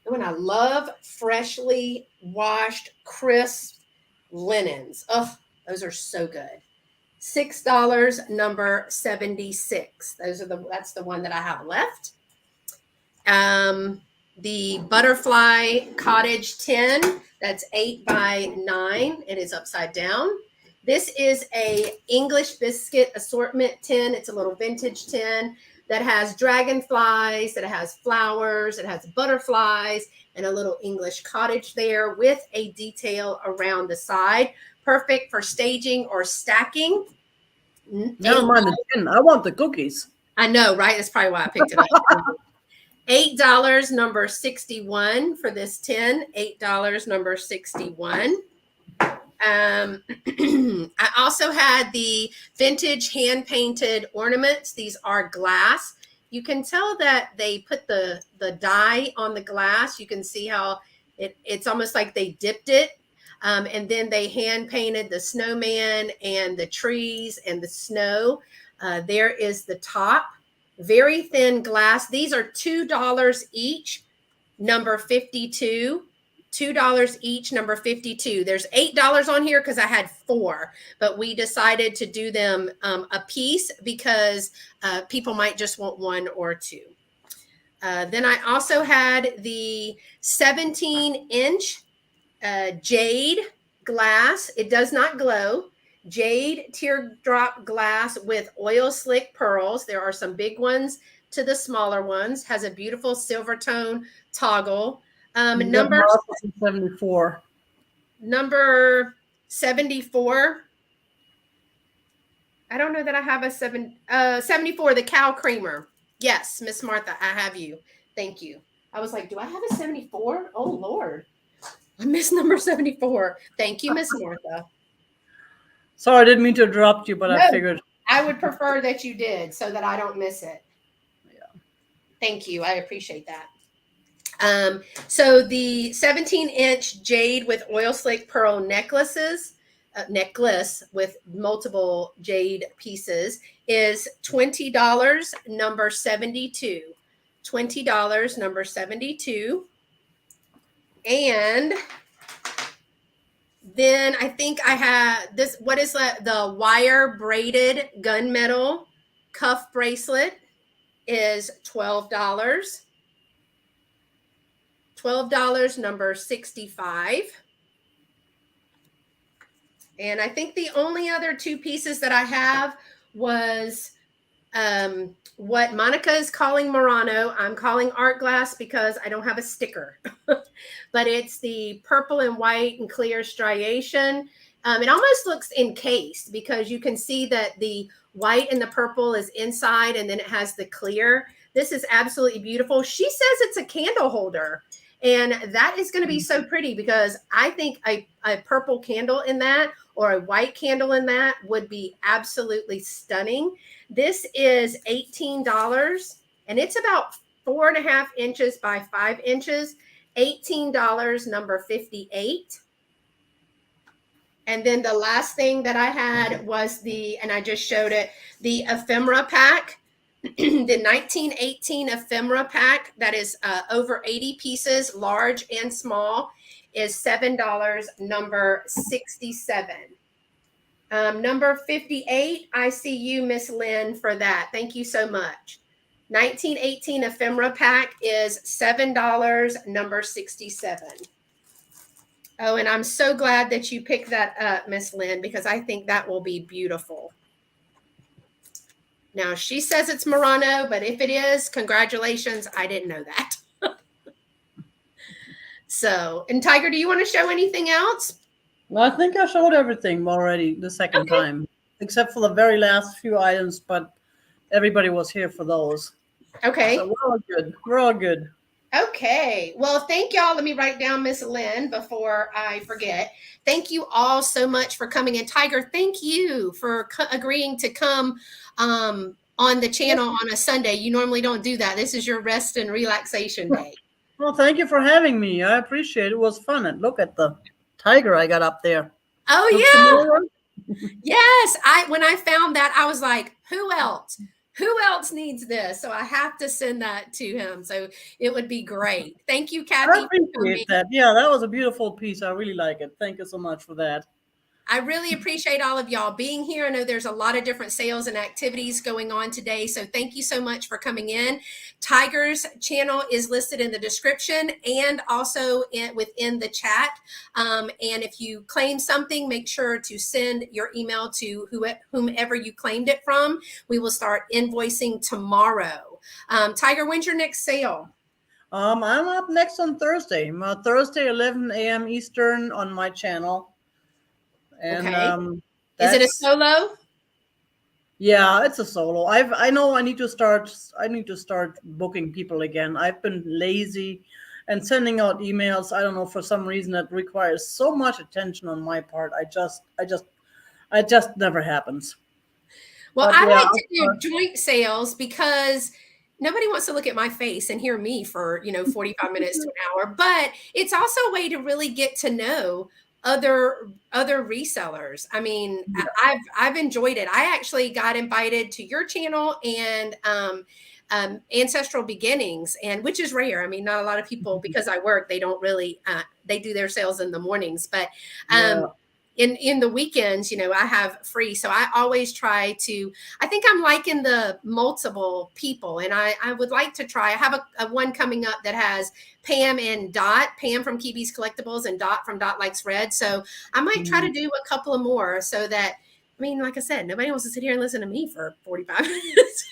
S2: And I love freshly washed, crisp linens. Oh, those are so good. $6, number 76. That's the one that I have left. The butterfly cottage tin, that's 8 by 9. It is upside down. This is a English biscuit assortment tin. It's a little vintage tin that has dragonflies, that has flowers, it has butterflies, and a little English cottage there with a detail around the side. Perfect for staging or stacking.
S1: Never mind the tin. I want the cookies.
S2: I know, right? That's probably why I picked it up. $8, number 61 for this tin. $8, number 61. I also had the vintage hand-painted ornaments. These are glass. You can tell that they put the dye on the glass. You can see how it's almost like they dipped it. And then they hand-painted the snowman and the trees and the snow. There is the top. Very thin glass. These are $2 each, number 52. $2 each, number 52. There's $8 on here because I had 4, but we decided to do them a piece because people might just want 1 or 2. Then I also had the 17-inch Jade glass. It does not glow. Jade teardrop glass with oil slick pearls. There are some big ones to the smaller ones. Has a beautiful silver tone toggle. Number
S1: 74.
S2: Number 74. I don't know that I have a 74, the cow creamer. Yes, Miss Martha, I have you. Thank you. I was like, do I have a 74? Oh, Lord. I missed number 74. Thank you, Miss Martha.
S1: Sorry, I didn't mean to interrupt you, but no, I figured.
S2: I would prefer that you did so that I don't miss it. Yeah. Thank you. I appreciate that. So the 17-inch jade with oil slick pearl necklace with multiple jade pieces is $20, number 72. $20, number 72. And then I think I have this, what is that? The wire braided gunmetal cuff bracelet is $12. $12, number 65. And I think the only other 2 pieces that I have was what Monica is calling Murano. I'm calling art glass because I don't have a sticker. But it's the purple and white and clear striation. It almost looks encased because you can see that the white and the purple is inside and then it has the clear. This is absolutely beautiful. She says it's a candle holder. And that is going to be so pretty because I think a purple candle in that, or a white candle in that would be absolutely stunning. This is $18 and it's about 4.5 inches by 5 inches. $18, number 58. And then the last thing that I had was and I just showed it, the ephemera pack. The 1918 ephemera pack that is over 80 pieces, large and small, is $7, number 67. Number 58, I see you, Miss Lynn, for that. Thank you so much. 1918 ephemera pack is $7, number 67. Oh, and I'm so glad that you picked that up, Miss Lynn, because I think that will be beautiful. Now, she says it's Murano, but if it is, congratulations. I didn't know that. So, and Tiger, do you want to show anything else?
S1: Well, I think I showed everything already the second time, except for the very last few items, but everybody was here for those.
S2: Okay.
S1: So we're all good. We're all good.
S2: Okay. Well, thank y'all. Let me write down Miss Lynn before I forget. Thank you all so much for coming in. Tiger, thank you for agreeing to come on the channel on a Sunday. You normally don't do that. This is your rest and relaxation day.
S1: Well, thank you for having me. I appreciate it. It was fun. And look at the tiger I got up there.
S2: Oh,
S1: Looks
S2: yeah.
S1: familiar?
S2: Yes. When I found that, I was like, who else? Who else needs this? So I have to send that to him. So it would be great. Thank you, Kathy.
S1: I appreciate that. Yeah, that was a beautiful piece. I really like it. Thank you so much for that.
S2: I really appreciate all of y'all being here. I know there's a lot of different sales and activities going on today. So thank you so much for coming in. Tiger's channel is listed in the description and also within the chat. And if you claim something, make sure to send your email to whomever you claimed it from. We will start invoicing tomorrow. Tiger, when's your next sale?
S1: I'm up next on Thursday. Thursday, 11 a.m. Eastern on my channel. And
S2: okay. Is it a solo?
S1: Yeah, it's a solo. I know I need to start booking people again. I've been lazy and sending out emails. I don't know, for some reason that requires so much attention on my part. It just never happens.
S2: Well, I like to do joint sales because nobody wants to look at my face and hear me for 45 minutes to an hour, but it's also a way to really get to know other resellers. I mean, yeah. I've enjoyed it. I actually got invited to your channel and Ancestral Beginnings, and which is rare. I mean, not a lot of people, because I work, they don't really they do their sales in the mornings, but in the weekends, I have free. So I always try to, I think I'm liking the multiple people, and I would like to try. I have a one coming up that has Pam and Dot, Pam from Kibi's Collectibles and Dot from Dot Likes Red. So I might try to do a couple of more so that, I mean, like I said, nobody wants to sit here and listen to me for 45 minutes.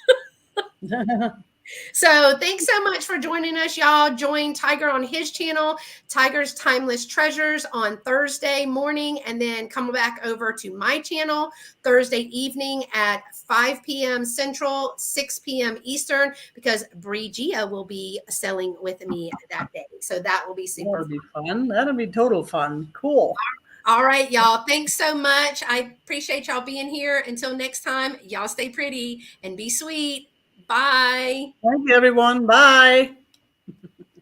S2: So thanks so much for joining us, y'all. Join Tiger on his channel, Tiger's Timeless Treasures, on Thursday morning, and then come back over to my channel Thursday evening at 5 p.m. Central, 6 p.m. Eastern, because Brigia will be selling with me that day. So that will be super
S1: That'll be fun. That'll be total fun. Cool.
S2: All right, y'all. Thanks so much. I appreciate y'all being here. Until next time, y'all stay pretty and be sweet. Bye.
S1: Thank you, everyone. Bye.